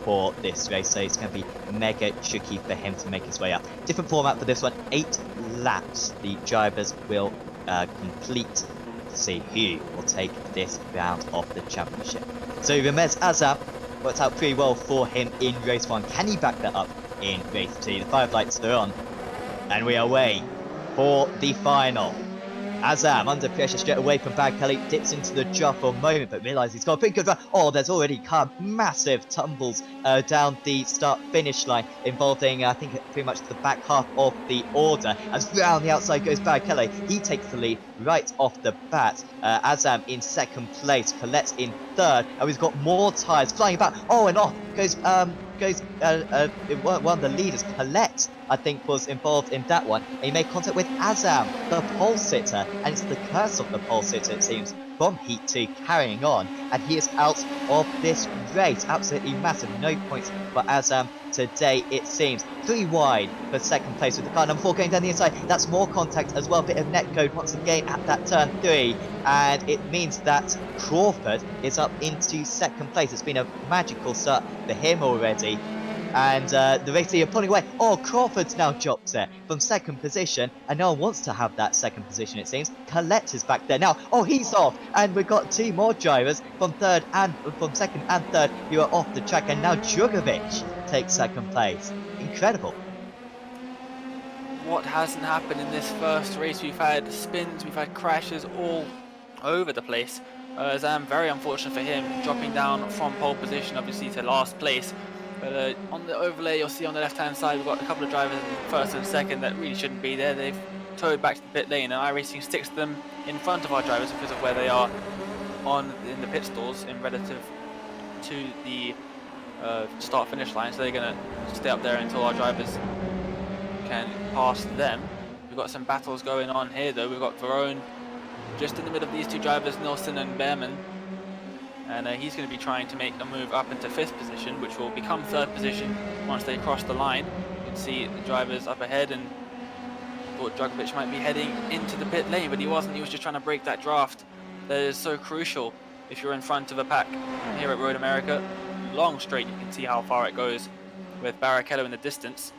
for this race, so it's going to be mega tricky for him to make his way up. Different format for this one, 8 laps the drivers will complete to see who will take this round of the championship. So Ramez Azam worked out pretty well for him in race 1. Can he back that up in race 2? The 5 lights are on, and we are away for the final. Azam, under pressure straight away from Abad-Kelly, dips into the drop for a moment, but realises he's got a pretty good run. There's already come massive tumbles down the start-finish line, involving, I think, pretty much the back half of the order. As round the outside goes Abad-Kelly, he takes the lead right off the bat. Azam in second place, Colette in third, and we've got more tyres flying about. And off goes one of the leaders, Colette, I think, was involved in that one. And he made contact with Azam, the pole sitter, and it's the curse of the pole sitter, it seems, from Heat 2 carrying on, and he is out of this race. Absolutely massive. No points for Azam today, it seems. 3 wide for second place with the car number 4 going down the inside. That's more contact as well. Bit of net code once again at that turn 3, and it means that Crawford is up into second place. It's been a magical start for him already. And the race leader pulling away. Crawford's now dropped there from second position, and no one wants to have that second position, it seems. Colette is back there now. He's off, and we've got 2 more drivers from second and third who are off the track, and now Djugovic takes second place. Incredible. What hasn't happened in this first race? We've had spins, we've had crashes all over the place. Azam, very unfortunate for him, dropping down from pole position, obviously, to last place. But on the overlay, you'll see on the left-hand side, we've got a couple of drivers in first and second that really shouldn't be there. They've towed back to the pit lane, and iRacing sticks them in front of our drivers because of where they are in the pit stalls in relative to the start finish line, so they're going to stay up there until our drivers can pass them. We've got some battles going on here though. We've got Verone just in the middle of these two drivers, Nilsson and Behrman, and he's going to be trying to make a move up into 5th position, which will become 3rd position once they cross the line. You can see the drivers up ahead, and thought Drugovich might be heading into the pit lane, but he wasn't. He was just trying to break that draft that is so crucial if you're in front of a pack. Here at Road America, long straight, you can see how far it goes with Barrichello in the distance.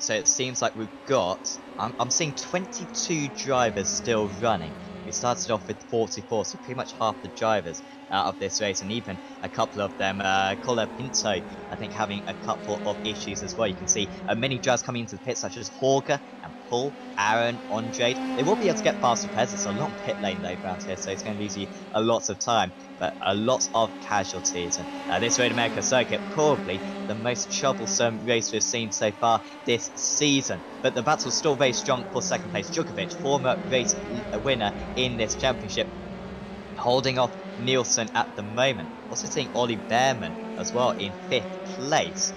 So it seems like we've got, I'm seeing 22 drivers still running. We started off with 44, so pretty much half the drivers out of this race, and even a couple of them, Cola Pinto, I think, having a couple of issues as well. You can see many drivers coming into the pit, such as Jorge and Paul, Aaron, Andre. They will be able to get past the Pez. It's a long pit lane though around here, so it's going to lose you a lot of time, but a lot of casualties. And this Road America circuit, probably the most troublesome race we've seen so far this season. But the battle's still very strong for 2nd place. Drugovich, former race winner in this championship, holding off Nilsson at the moment. Also seeing Ollie Behrman as well in 5th place.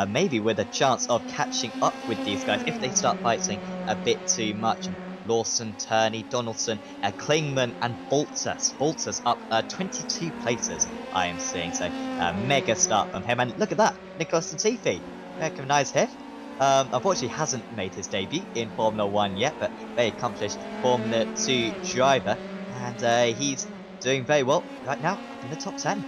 Maybe with a chance of catching up with these guys if they start fighting a bit too much. Lawson, Turney, Donaldson, Klingman and Boltus. Boltus up 22 places, I am seeing. So mega start from him. And look at that, Nicholas Latifi. Recognise him. Unfortunately hasn't made his debut in Formula 1 yet, but very accomplished Formula 2 driver. And he's doing very well right now in the top 10.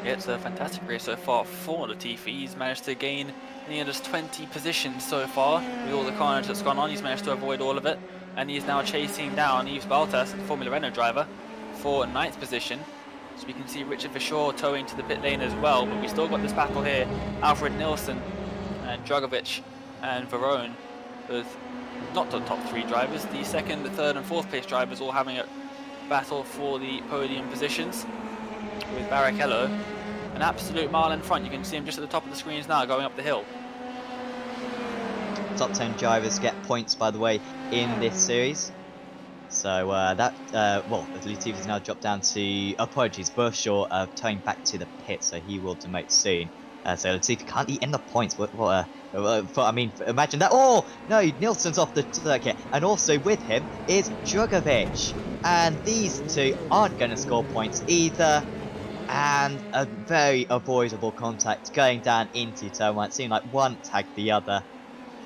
Yeah, it's a fantastic race so far for Latifi. He's managed to gain just 20 positions so far. With all the carnage that's gone on, he's managed to avoid all of it. And he's now chasing down Yves Baltas, the Formula Renault driver, for 9th position. So we can see Richard Verschoor towing to the pit lane as well. But we still got this battle here. Alfred Nilsson and Drugovich and Verone, with not the top 3 drivers. The 2nd, 3rd and 4th place drivers all having a battle for the podium positions, with Barrichello an absolute mile in front. You can see him just at the top of the screens now going up the hill. Top 10 drivers get points, by the way, in this series. So well, Latifi's now dropped down to, apologies, Verschoor towing back to the pit, so he will demote soon. So Latifi can't eat in the points. I mean, imagine that. Oh no, Nilsson's off the circuit, and also with him is Drugovich, and these two aren't going to score points either. And a very avoidable contact going down into turn 1. It seemed like one tagged the other,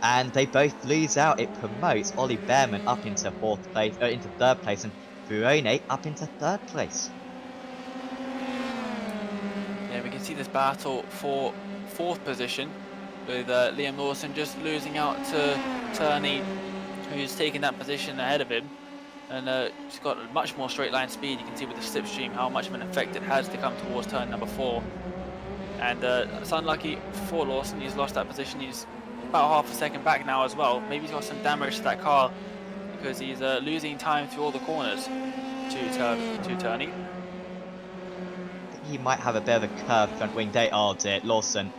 and they both lose out. It promotes Ollie Behrman up into 4th place, into 3rd place, and Verone up into 3rd place. Yeah, we can see this battle for 4th position, with Liam Lawson just losing out to Turney, who's taking that position ahead of him. And he's got a much more straight line speed. You can see with the slipstream how much of an effect it has to come towards turn number 4. And it's unlucky for Lawson. He's lost that position. He's about half a second back now as well. Maybe he's got some damage to that car because he's losing time through all the corners to Turney. He might have a bit of a curved front wing day. Oh dear, Lawson.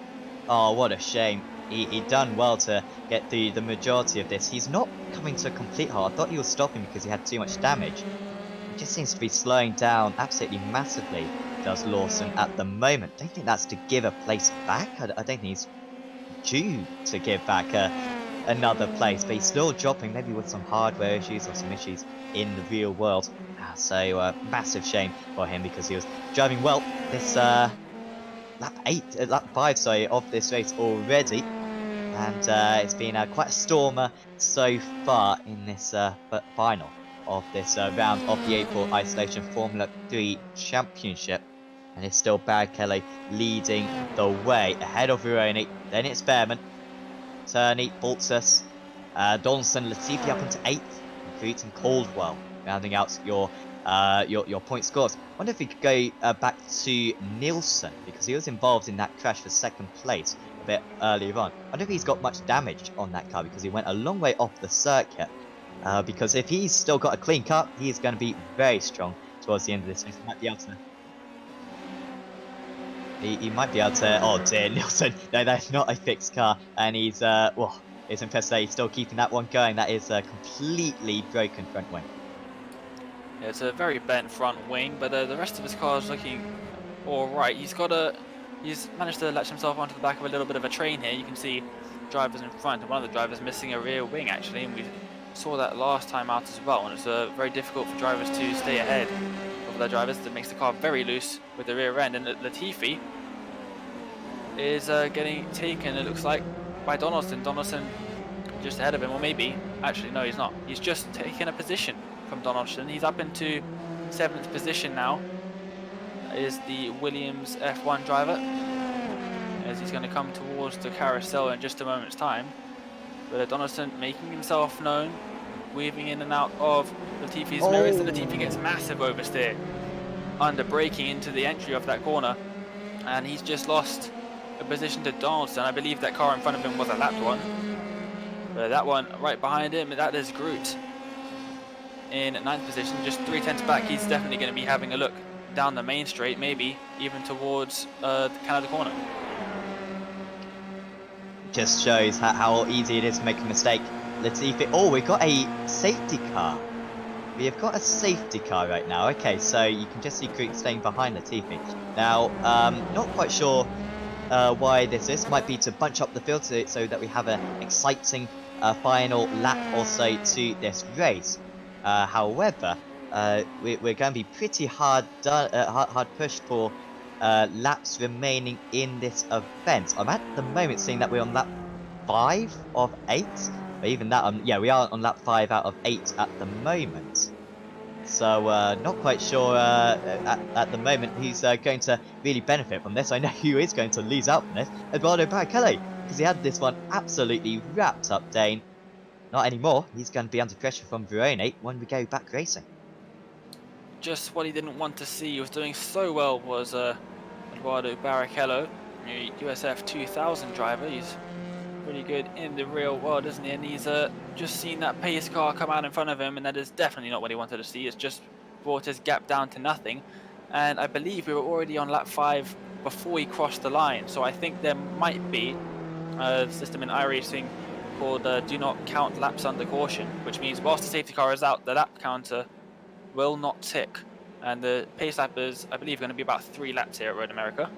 Oh, what a shame. He done well to get the majority of this. He's not coming to a complete halt. I thought he was stopping because he had too much damage. He just seems to be slowing down absolutely massively, does Lawson at the moment. Don't think that's to give a place back. I don't think he's due to give back another place, but he's still dropping, maybe with some hardware issues or some issues in the real world. So massive shame for him, because he was driving well this lap 5 sorry, of this race already. And it's been quite a stormer so far in this final of this round of the April Isolation Formula 3 Championship. And it's still Barrichello leading the way ahead of Verone. Then it's Behrman, Turney, Baltus, Donaldson, Latifi up into 8th, and Crete and Caldwell rounding out your point scores. I wonder if we could go back to Nilsson, because he was involved in that crash for 2nd place a bit earlier on. I wonder if he's got much damage on that car, because he went a long way off the circuit. Because if he's still got a clean car, he is going to be very strong towards the end of this race. He might be able to... He might be able to... Oh dear, Nilsson. No, that's not a fixed car. And he's... well, it's impressive that he's still keeping that one going. That is a completely broken front wing. Yeah, it's a very bent front wing, but the rest of his car is looking all right. He's managed to latch himself onto the back of a little bit of a train here. You can see drivers in front, and one of the drivers missing a rear wing actually, and we saw that last time out as well. And it's very difficult for drivers to stay ahead of their drivers. That makes the car very loose with the rear end. And Latifi is getting taken, it looks like, by Donaldson. Donaldson just ahead of him, or maybe, actually no, he's not. He's just taken a position from Donaldson. He's up into 7th position now. That is the Williams F1 driver, as he's going to come towards the carousel in just a moment's time. But Donaldson making himself known, weaving in and out of Latifi's mirrors, and Latifi gets massive oversteer under braking into the entry of that corner, and he's just lost a position to Donaldson. I believe that car in front of him was a lapped one. But that one right behind him, that is Groot in 9th position, just 3/10 back. He's definitely going to be having a look down the main straight, maybe even towards the Canada corner. Just shows how easy it is to make a mistake. Latifi, we've got a safety car. We have got a safety car right now. Okay, so you can just see Groot staying behind Latifi. Now, not quite sure why this is. Might be to bunch up the field so that we have an exciting final lap or so to this race. However, we're going to be pretty hard pushed for laps remaining in this event. I'm at the moment seeing that we're on lap 5 of 8. But even that, yeah, we are on lap 5 out of 8 at the moment. So, not quite sure at the moment who's going to really benefit from this. I know who is going to lose out from this. Eduardo Barrichello, because he had this one absolutely wrapped up, Dane. Not anymore. He's going to be under pressure from Verone when we go back racing. Just what he didn't want to see. He was doing so well was Eduardo Barrichello, USF 2000 driver. He's pretty good in the real world, isn't he? And he's just seen that pace car come out in front of him, and that is definitely not what he wanted to see. It's just brought his gap down to nothing. And I believe we were already on lap 5 before he crossed the line. So I think there might be a system in iRacing called do not count laps under caution, which means whilst the safety car is out, the lap counter will not tick. And the pace lap is, I believe, going to be about 3 laps here at Road America.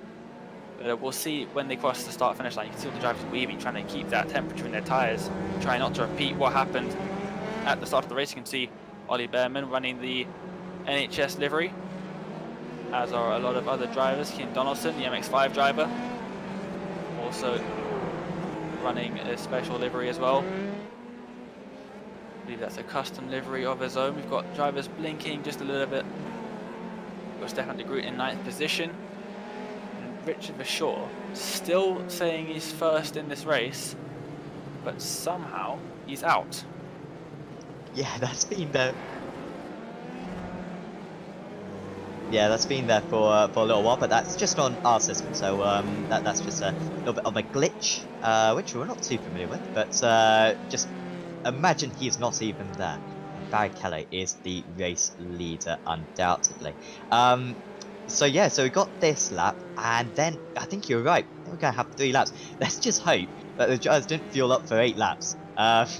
But we'll see when they cross the start finish line. You can see all the drivers weaving, trying to keep that temperature in their tyres, trying not to repeat what happened at the start of the race. You can see Ollie Behrman running the NHS livery, as are a lot of other drivers. Ken Donaldson, the MX5 driver, also running a special livery as well. I believe that's a custom livery of his own. We've got drivers blinking just a little bit. We've got Stefan de Groot in 9th position. And Richard Verschoor still saying he's first in this race, but somehow he's out. Yeah, that's been there. Yeah, that's been there for a little while, but that's just on our system, so that's just a little bit of a glitch, which we're not too familiar with, but just imagine he's not even there. Barrichello is the race leader, undoubtedly. So yeah, so we got this lap, and then I think you're right, we're going to have 3 laps. Let's just hope that the drivers didn't fuel up for 8 laps,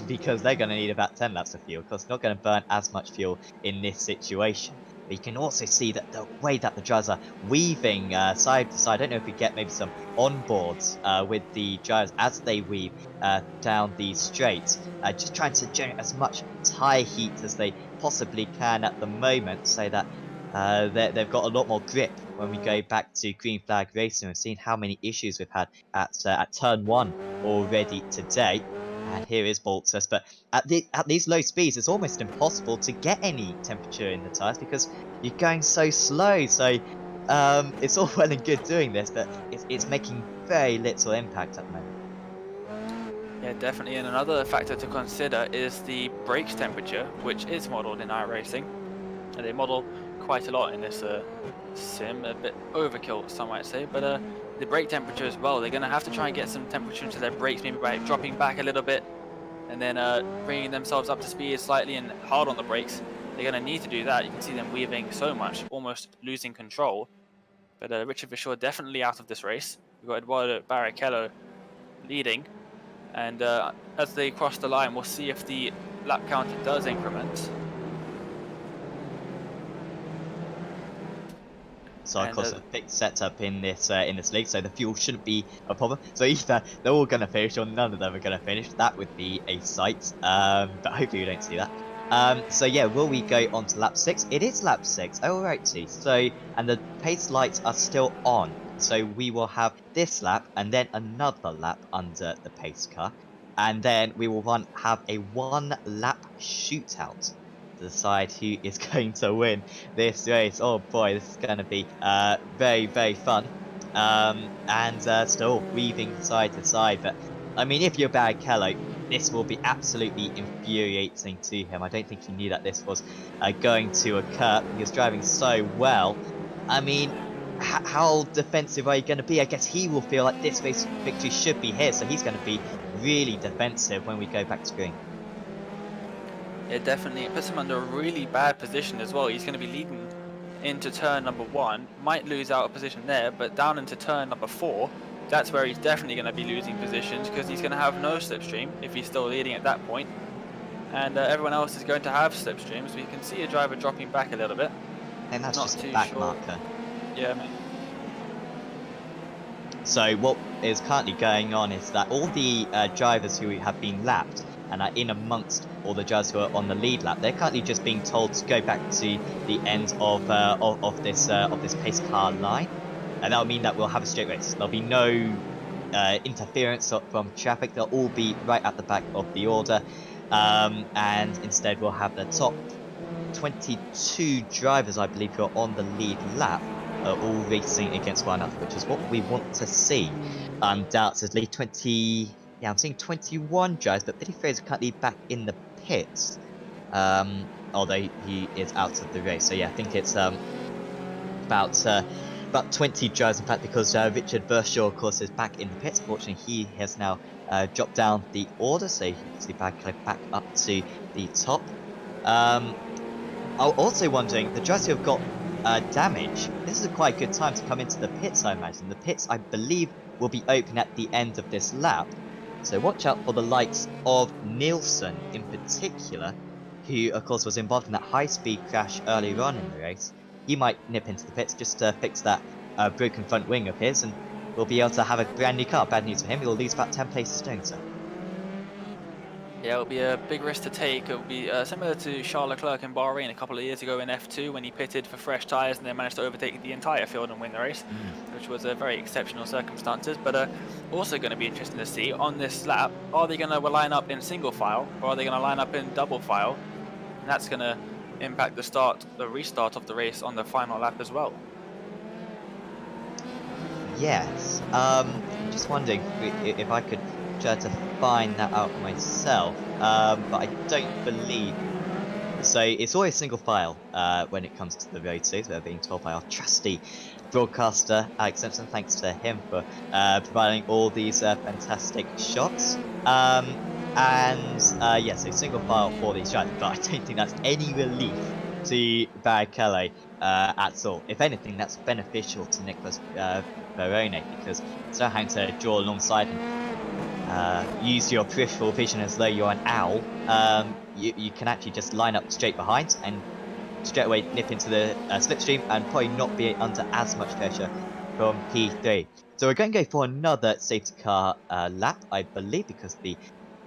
because they're going to need about 10 laps of fuel, because they're not going to burn as much fuel in this situation. But you can also see that the way that the drivers are weaving side to side. I don't know if we get maybe some onboards with the drivers as they weave down these straights, just trying to generate as much tyre heat as they possibly can at the moment, so that they've got a lot more grip when we go back to green flag racing. We've seen how many issues we've had at turn 1 already today. And here is Baltus, but at these low speeds, it's almost impossible to get any temperature in the tyres because you're going so slow. So it's all well and good doing this, but it's making very little impact at the moment. Yeah, definitely. And another factor to consider is the brakes temperature, which is modelled in iRacing. And they model quite a lot in this sim, a bit overkill, some might say, but the brake temperature as well. They're going to have to try and get some temperature into their brakes, maybe by dropping back a little bit and then bringing themselves up to speed slightly and hard on the brakes. They're going to need to do that. You can see them weaving so much, almost losing control. But Richard Verschoor definitely out of this race. We've got Eduardo Barrichello leading, and as they cross the line, we'll see if the lap counter does increment. So of And course, a fixed setup in this league, so the fuel shouldn't be a problem. So either they're all going to finish, or none of them are going to finish. That would be a sight. But hopefully we don't see that. So yeah, will we go on to lap 6? It is lap 6. Alrighty. So, and the pace lights are still on. So we will have this lap and then another lap under the pace car. And then we will have a 1 lap shootout to decide who is going to win this race. Oh boy, this is going to be very, very fun. And still weaving side to side. But I mean, if you're Barrichello, this will be absolutely infuriating to him. I don't think he knew that this was going to occur. He was driving so well. I mean, how defensive are you going to be? I guess he will feel like this race victory should be his, so he's going to be really defensive when we go back to green. It definitely puts him under a really bad position as well. He's going to be leading into turn number 1, might lose out a position there, but down into turn number 4, that's where he's definitely going to be losing positions, because he's going to have no slipstream if he's still leading at that point. And everyone else is going to have slipstream, so you can see a driver dropping back a little bit. And that's Not just too a back sure. marker. Yeah, man. So what is currently going on is that all the drivers who have been lapped and are in amongst all the drivers who are on the lead lap, they're currently just being told to go back to the end of this pace car line, and that'll mean that we'll have a straight race. There'll be no interference from traffic. They'll all be right at the back of the order, and instead we'll have the top 22 drivers, I believe, who are on the lead lap, all racing against one another, which is what we want to see. Undoubtedly, I'm seeing 21 drivers, but Billy Fraser currently back in the pits, although he is out of the race. So yeah, I think it's about 20 drivers, in fact, because Richard Vershaw, of course, is back in the pits. Fortunately, he has now dropped down the order, so you can see back up to the top. I'm also wondering, the drivers who have got damage, this is a quite good time to come into the pits, I imagine. The pits, I believe, will be open at the end of this lap. So watch out for the likes of Nielsen in particular, who, of course, was involved in that high-speed crash earlier on in the race. He might nip into the pits just to fix that broken front wing of his, and we'll be able to have a brand new car. Bad news for him, he'll lose about 10 places doing so. Yeah, it'll be a big risk to take. It'll be similar to Charles Leclerc in Bahrain a couple of years ago in F2 when he pitted for fresh tyres and then managed to overtake the entire field and win the race, which was a very exceptional circumstances. But also going to be interesting to see on this lap, are they going to line up in single file or are they going to line up in double file? And that's going to impact the restart of the race on the final lap as well. Yes. Just wondering if I could try to find that out myself, but I don't believe. So it's always single file when it comes to the road series. We're being told by our trusty broadcaster Alex Simpson. Thanks to him for providing all these fantastic shots. Yeah, so single file for these drivers, but I don't think that's any relief to Barrichello at all. If anything, that's beneficial to Nicholas Verone, because instead of having to draw alongside and use your peripheral vision as though you're an owl, you can actually just line up straight behind and straight away nip into the slipstream and probably not be under as much pressure from P3. So we're going to go for another safety car lap, I believe, because the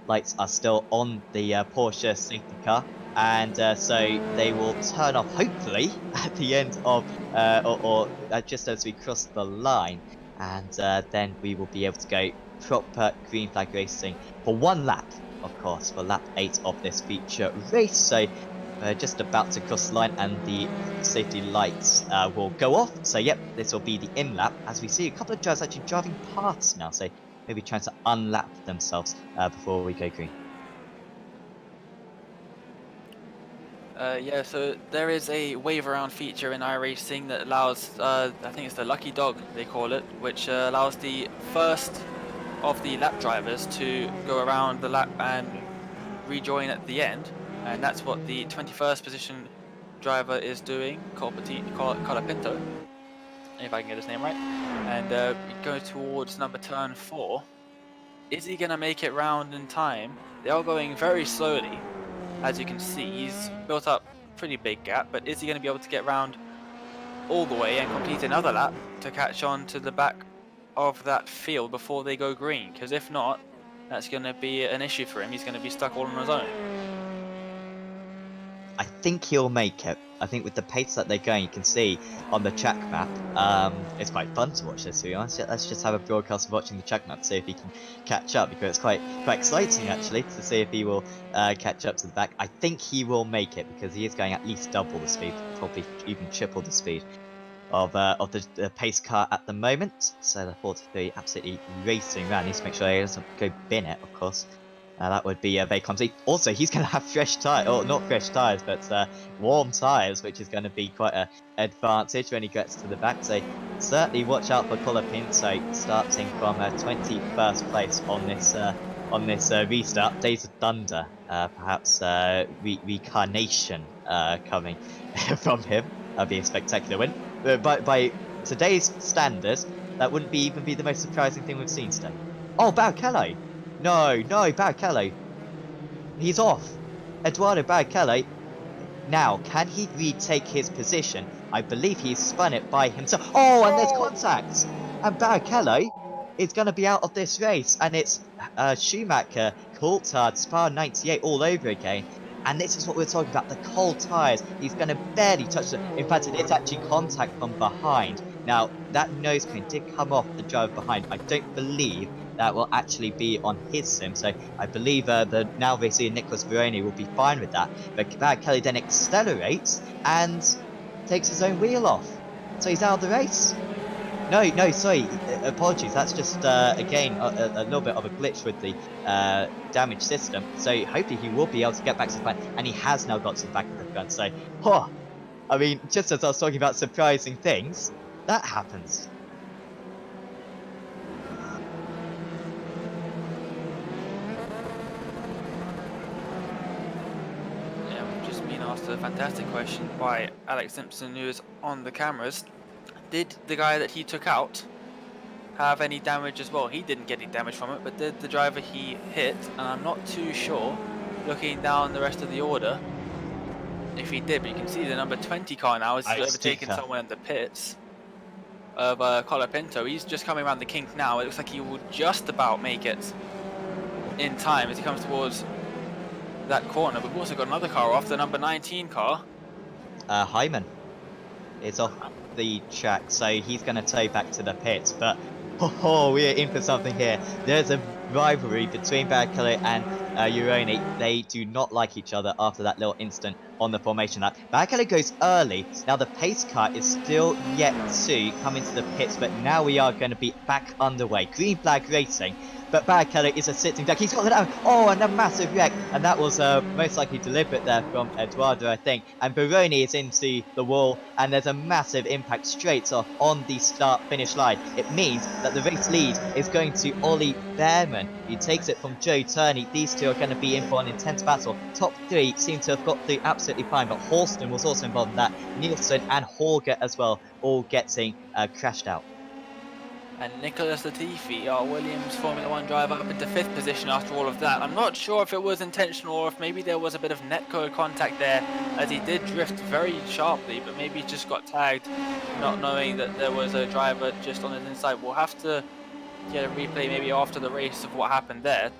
lights are still on the Porsche safety car, and so they will turn off hopefully at the end of or just as we cross the line, and then we will be able to go proper green flag racing for one lap, of course, for lap 8 of this feature race. So just about to cross the line and the safety lights will go off. So yep, this will be the in lap, as we see a couple of drivers actually driving past now, so maybe trying to unlap themselves before we go green. Yeah, so there is a wave around feature in iRacing that allows, I think it's the lucky dog they call it, which allows the first of the lap drivers to go around the lap and rejoin at the end, and that's what the 21st position driver is doing, Colapinto, if I can get his name right, and go towards turn 4. Is he going to make it round in time? They are going very slowly, as you can see. He's built up a pretty big gap, but is he going to be able to get round all the way and complete another lap to catch on to the back of that field before they go green, because if not, that's going to be an issue for him. He's going to be stuck all on his own. I think he'll make it. I think with the pace that they're going, you can see on the track map, it's quite fun to watch this, to be honest. Let's just have a broadcast of watching the track map, see if he can catch up, because it's quite exciting, actually, to see if he will catch up to the back. I think he will make it, because he is going at least double the speed, probably even triple the speed of the pace car at the moment. So the 43 absolutely racing around. Needs to make sure he doesn't go bin it, of course. That would be very clumsy. Also, he's going to have fresh tyres, or not fresh tyres, but warm tyres, which is going to be quite an advantage when he gets to the back. So certainly watch out for Colapinto starting from 21st place on this restart. Days of Thunder, perhaps reincarnation coming from him. That'd be a spectacular win. By today's standards, that wouldn't even be the most surprising thing we've seen today. Oh, Barrichello! No, Barrichello. He's off. Eduardo Barrichello. Now, can he retake his position? I believe he's spun it by himself. Oh, and there's contact. And Barrichello is going to be out of this race. And it's Schumacher, Coulthard, Spa 98 all over again. And this is what we're talking about, the cold tyres. He's going to barely touch them. In fact, it's actually contact from behind. Now, that nose cone did come off the driver behind. I don't believe that will actually be on his sim, so I believe the now racing Nicholas Veroni will be fine with that. But Barrichello then accelerates and takes his own wheel off, so he's out of the race. No, sorry, apologies, that's just again a little bit of a glitch with the damaged system, so hopefully he will be able to get back to the front, and he has now got to the back of the front, so I mean, just as I was talking about surprising things, that happens. Asked a fantastic question by Alex Simpson, who is on the cameras. Did the guy that he took out have any damage as well? He didn't get any damage from it, but did the driver he hit? And I'm not too sure, looking down the rest of the order, if he did. But you can see the number 20 car now has overtaken someone in the pits of Colapinto. He's just coming around the kink now. It looks like he will just about make it in time as he comes towards that corner. We've also got another car off, the number 19 car. Hyman is off the track, so he's going to tow back to the pits, but we are in for something here. There's a rivalry between Barrichello and Veroni. They do not like each other after that little incident on the formation lap. Barrichello goes early. Now the pace car is still yet to come into the pits, but now we are going to be back underway. Green flag racing. But Barrichello is a sitting duck. He's got it out. Oh, and a massive wreck. And that was most likely deliberate there from Eduardo, I think. And Veroni is into the wall. And there's a massive impact straight off on the start-finish line. It means that the race lead is going to Ollie Behrman. He takes it from Joe Turney. These two are going to be in for an intense battle. Top three seem to have got through absolutely fine. But Horston was also involved in that. Nielsen and Horger as well, all getting crashed out. And Nicholas Latifi, our Williams Formula 1 driver, up into 5th position after all of that. I'm not sure if it was intentional or if maybe there was a bit of netcode contact there, as he did drift very sharply, but maybe he just got tagged, not knowing that there was a driver just on his inside. We'll have to get a replay maybe after the race of what happened there.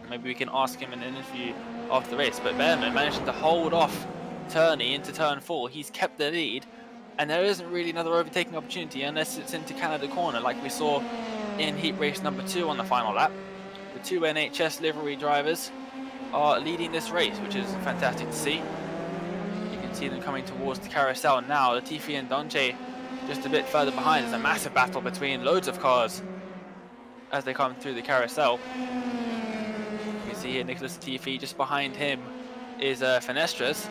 Maybe we can ask him in an interview after the race. But Behrman managing to hold off Turney into turn 4. He's kept the lead. And there isn't really another overtaking opportunity unless it's into Canada Corner, like we saw in heat race number 2 on the final lap. The 2 NHS livery drivers are leading this race, which is fantastic to see. You can see them coming towards the carousel now. Latifi and Donche just a bit further behind. There's a massive battle between loads of cars as they come through the carousel. You can see here Nicholas Latifi. Just behind him is Fenestras.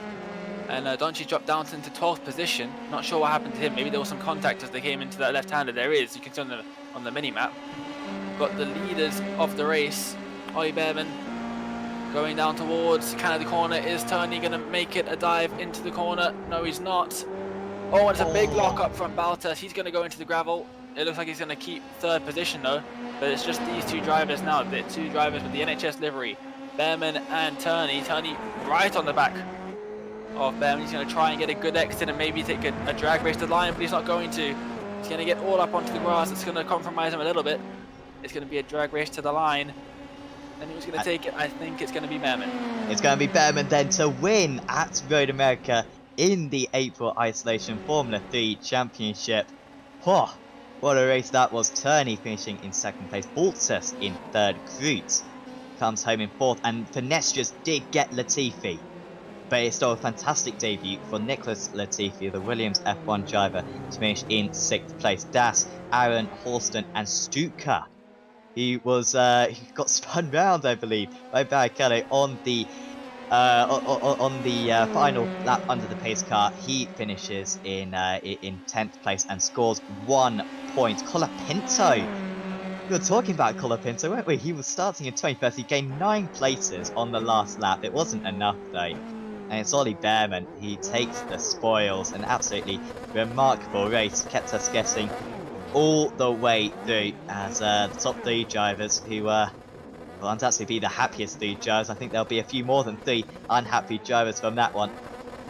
And Donchi dropped down into 12th position. Not sure what happened to him. Maybe there was some contact as they came into that left-hander. There is. You can see on the mini-map. Got the leaders of the race. Ollie Behrman going down towards Canada Corner. Is Turney going to make it a dive into the corner? No, he's not. Oh, and it's a big lock up from Baltas. He's going to go into the gravel. It looks like he's going to keep 3rd position, though. But it's just these 2 drivers now. The 2 drivers with the NHS livery. Behrman and Turney. Turney right on the back of Behrman. He's going to try and get a good exit and maybe take a drag race to the line, but he's not going to. He's going to get all up onto the grass. It's going to compromise him a little bit. It's going to be a drag race to the line. And who's going to take it? I think it's going to be Behrman. It's going to be Behrman then to win at Road America in the April Isolation Formula 3 Championship. Oh, what a race that was. Turney finishing in 2nd place. Baltus in 3rd. Groot comes home in 4th. And Finestrius did get Latifi. But it's still a fantastic debut for Nicholas Latifi, the Williams F1 driver, to finish in 6th place. Das, Aaron, Horston and Stuka. He was he got spun round, I believe, by Barrichello on the final lap under the pace car. He finishes in 10th place and scores 1 point. Colapinto. We were talking about Colapinto, weren't we? He was starting in 21st. He gained 9 places on the last lap. It wasn't enough though. And it's Ollie Behrman. He takes the spoils. An absolutely remarkable race. Kept us guessing all the way through as the top 3 drivers who will undoubtedly be the happiest 3 drivers. I think there'll be a few more than 3 unhappy drivers from that one.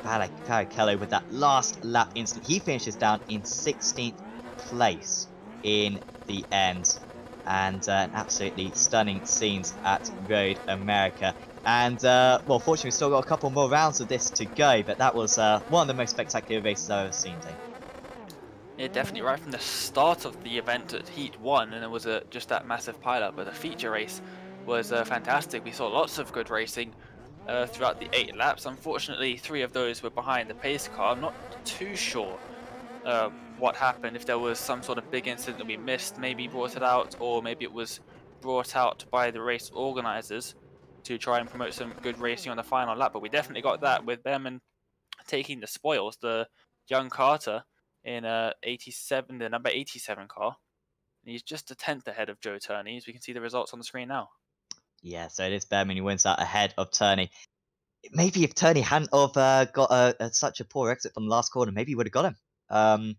Barrichello with that last lap incident. He finishes down in 16th place in the end. And absolutely stunning scenes at Road America. And, well, fortunately, we've still got a couple more rounds of this to go. But that was one of the most spectacular races I've ever seen, Dave. Yeah, definitely right from the start of the event at Heat 1, and it was just that massive pileup, but the feature race was fantastic. We saw lots of good racing throughout the 8 laps. Unfortunately, 3 of those were behind the pace car. I'm not too sure what happened, if there was some sort of big incident that we missed, maybe brought it out, or maybe it was brought out by the race organisers to try and promote some good racing on the final lap. But we definitely got that with Behrman taking the spoils. The young Carter in the number 87 car. And he's just a 10th ahead of Joe Turney, as we can see the results on the screen now. Yeah, so it is Behrman who wins that ahead of Turney. Maybe if Turney hadn't have got such a poor exit from the last corner, maybe he would have got him.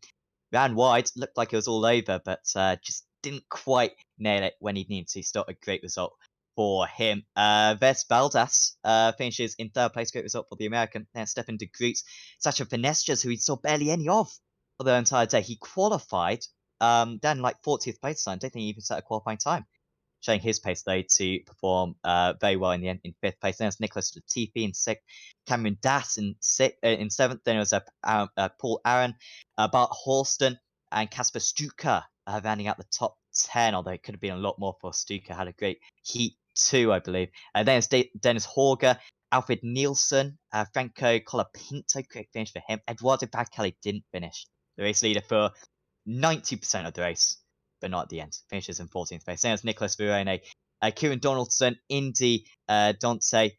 Ran wide, looked like it was all over, but just didn't quite nail it when he needed to. Still a great result for him. Ves Baldas finishes in 3rd place. Great result for the American. Then Stefan de Groot. Sacha Finestrius, who we saw barely any of for the entire day. He qualified then like 40th place. I don't think he even set a qualifying time. Showing his pace though to perform very well in the end in 5th place. Then it was Nicholas Latifi in 6th, Cameron Das in 7th. Then it was Paul Aaron, Bart Horston, and Kasper Stuka rounding out the top 10. Although it could have been a lot more for Stuka. Had a great heat 2, I believe. Then it's Dennis Horger, Alfred Nielsen, Franco Colapinto. Great finish for him. Eduardo Barrichello didn't finish. The race leader for 90% of the race, but not at the end. Finishes in 14th place. Then it's Nicholas Verone, Kieran Donaldson, Indy Dante.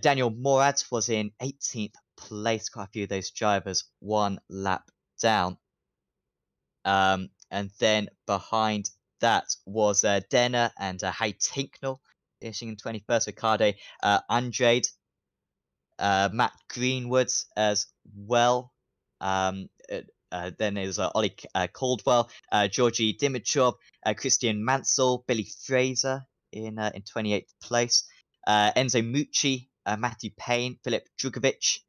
Daniel Morad was in 18th place. Quite a few of those drivers 1 lap down. And then behind that was Denner and Hay Tinknell finishing in 21st. Ricardo Andrade, Matt Greenwood as well. Then there's Ollie Caldwell, Georgie Dimitrov, Christian Mansell, Billy Fraser in 28th place, Enzo Mucci, Matthew Payne, Filip Drugovic.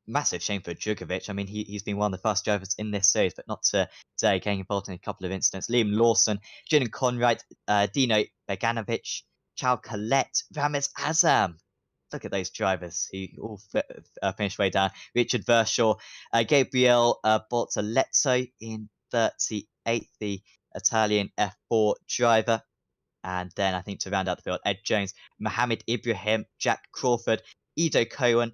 Massive shame for Drugovic. I mean, he's been one of the fast drivers in this series, but not today, getting involved in a couple of incidents. Liam Lawson, Julian Conrad, Dino Beganovic, Chow Collette, Ramez Azam. Look at those drivers who all finished way down. Richard Verschaw, Gabriel Bortoletto in 38th, the Italian F4 driver. And then I think to round out the field, Ed Jones, Mohamed Ibrahim, Jack Crawford, Ido Cohen,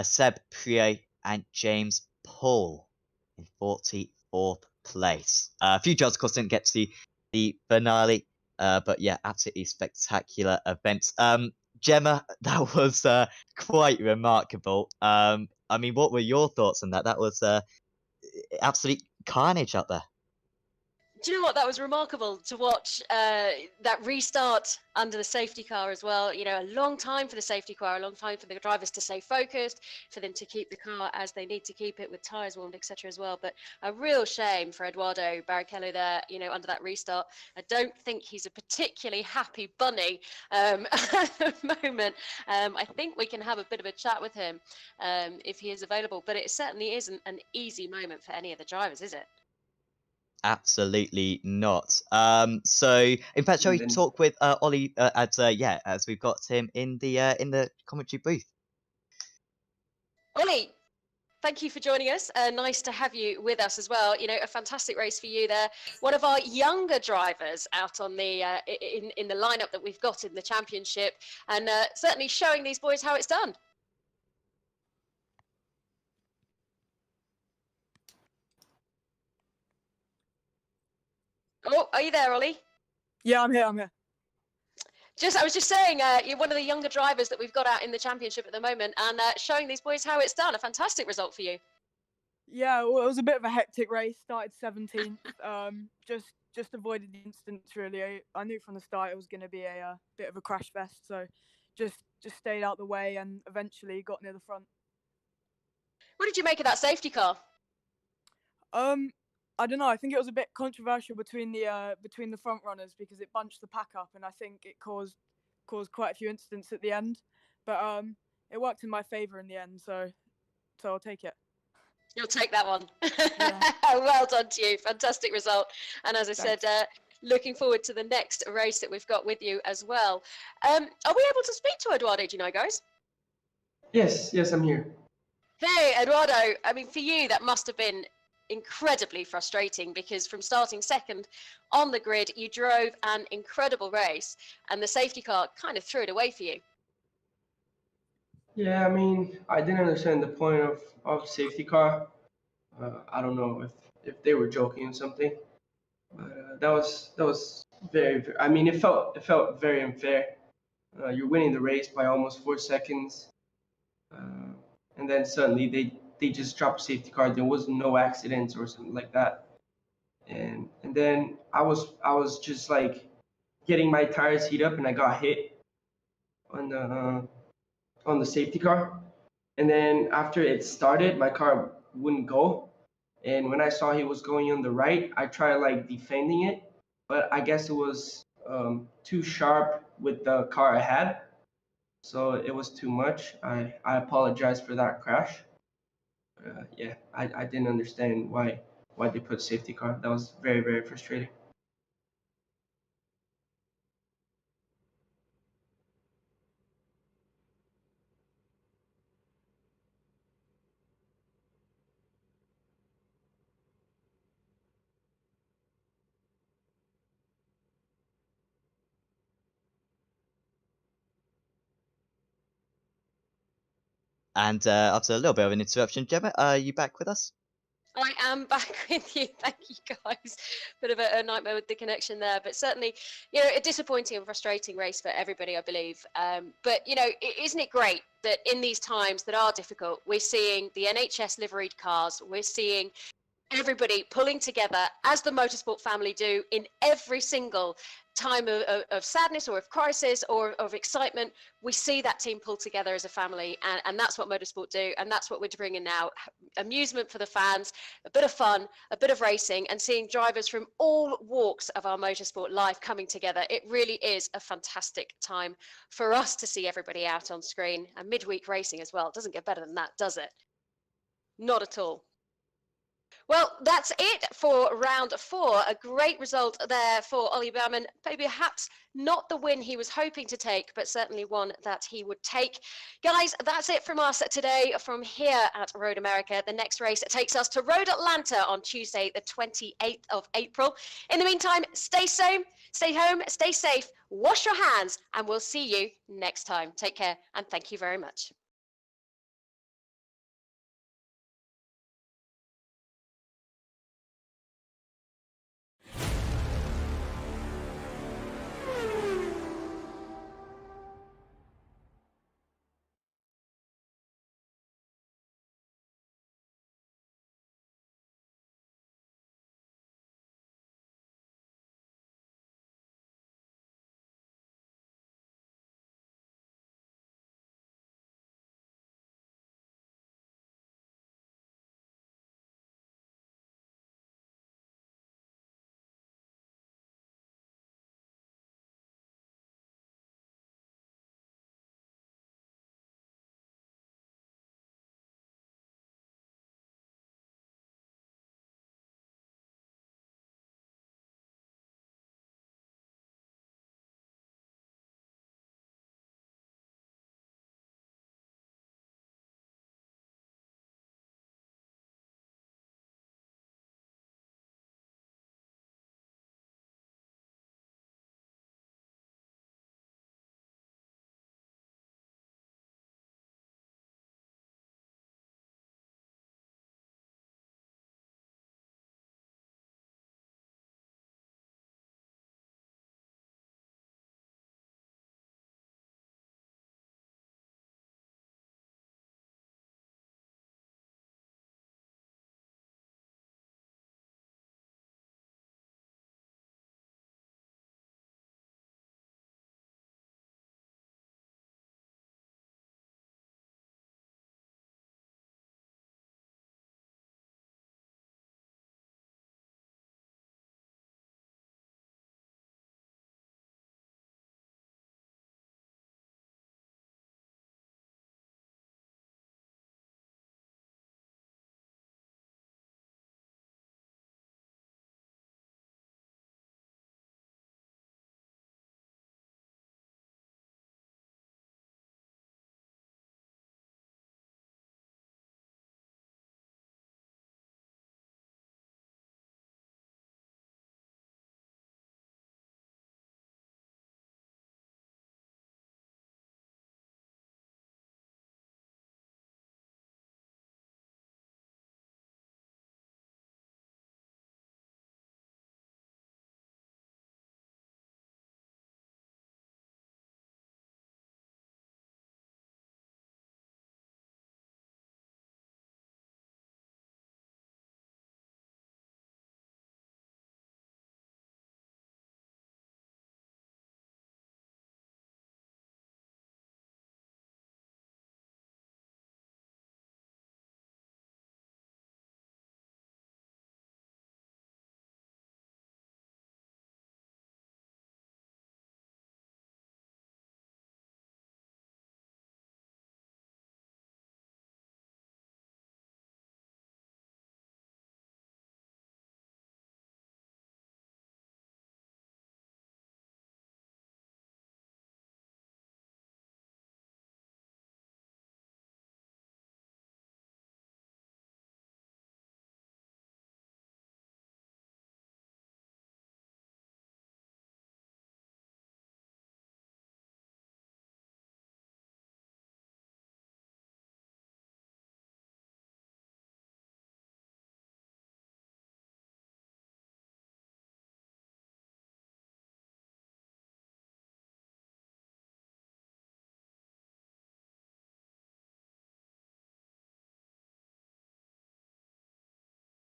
Seb Prio, and James Paul in 44th place. A few drivers, of course, didn't get to the finale. But yeah, absolutely spectacular event. Gemma, that was quite remarkable. I mean, what were your thoughts on that? That was absolute carnage up there. Do you know what? That was remarkable to watch that restart under the safety car as well. You know, a long time for the safety car, a long time for the drivers to stay focused, for them to keep the car as they need to keep it with tyres warmed, etc. as well. But a real shame for Eduardo Barrichello there, you know, under that restart. I don't think he's a particularly happy bunny at the moment. I think we can have a bit of a chat with him if he is available, but it certainly isn't an easy moment for any of the drivers, is it? Absolutely not. So in fact, shall we talk with Ollie as we've got him in the commentary booth. Ollie, thank you for joining us. Nice to have you with us as well. You know, a fantastic race for you there. One of our younger drivers out on the in the lineup that we've got in the championship, and certainly showing these boys how it's done. Oh, are you there, Ollie? Yeah, I'm here. I was just saying, you're one of the younger drivers that we've got out in the championship at the moment, and showing these boys how it's done. A fantastic result for you. Yeah, well, it was a bit of a hectic race. Started 17th. Just avoided the incidents really. I knew from the start it was going to be a bit of a crash fest, so just stayed out the way and eventually got near the front. What did you make of that safety car? I don't know. I think it was a bit controversial between the front runners because it bunched the pack up, and I think it caused quite a few incidents at the end. But it worked in my favour in the end, so I'll take it. You'll take that one. Yeah. Well done to you. Fantastic result. And as I said, looking forward to the next race that we've got with you as well. Are we able to speak to Eduardo? Do you know, guys? Yes, I'm here. Hey, Eduardo. I mean, for you, that must have been incredibly frustrating because from starting second on the grid, you drove an incredible race and the safety car kind of threw it away for you. Yeah, I mean, I didn't understand the point of safety car. I don't know if they were joking or something, but that was very. I mean, it felt very unfair. You're winning the race by almost 4 seconds, and then suddenly they just dropped a safety car. There was no accidents or something like that, and then I was just like getting my tires heat up, and I got hit on the safety car, and then after it started, my car wouldn't go, and when I saw he was going on the right, I tried like defending it, but I guess it was too sharp with the car I had, so it was too much. I apologize for that crash. Yeah, I didn't understand why they put safety car. That was very, very frustrating. And after a little bit of an interruption, Gemma, are you back with us? I am back with you. Thank you, guys. Bit of a nightmare with the connection there, but certainly, you know, a disappointing and frustrating race for everybody, I believe. But, you know, isn't it great that in these times that are difficult, we're seeing the NHS liveried cars, we're seeing everybody pulling together as the motorsport family do in every single time of sadness or of crisis or of excitement. We see that team pull together as a family, and that's what motorsport do, and that's what we're bringing now. Amusement for the fans, a bit of fun, a bit of racing, and seeing drivers from all walks of our motorsport life coming together. It really is a fantastic time for us to see everybody out on screen, and midweek racing as well. It doesn't get better than that, does it? Not at all. Well, that's it for round 4. A great result there for Ollie Behrman. Maybe perhaps not the win he was hoping to take, but certainly one that he would take. Guys, that's it from us today from here at Road America. The next race takes us to Road Atlanta on Tuesday, the 28th of April. In the meantime, stay home, stay safe, wash your hands, and we'll see you next time. Take care, and thank you very much.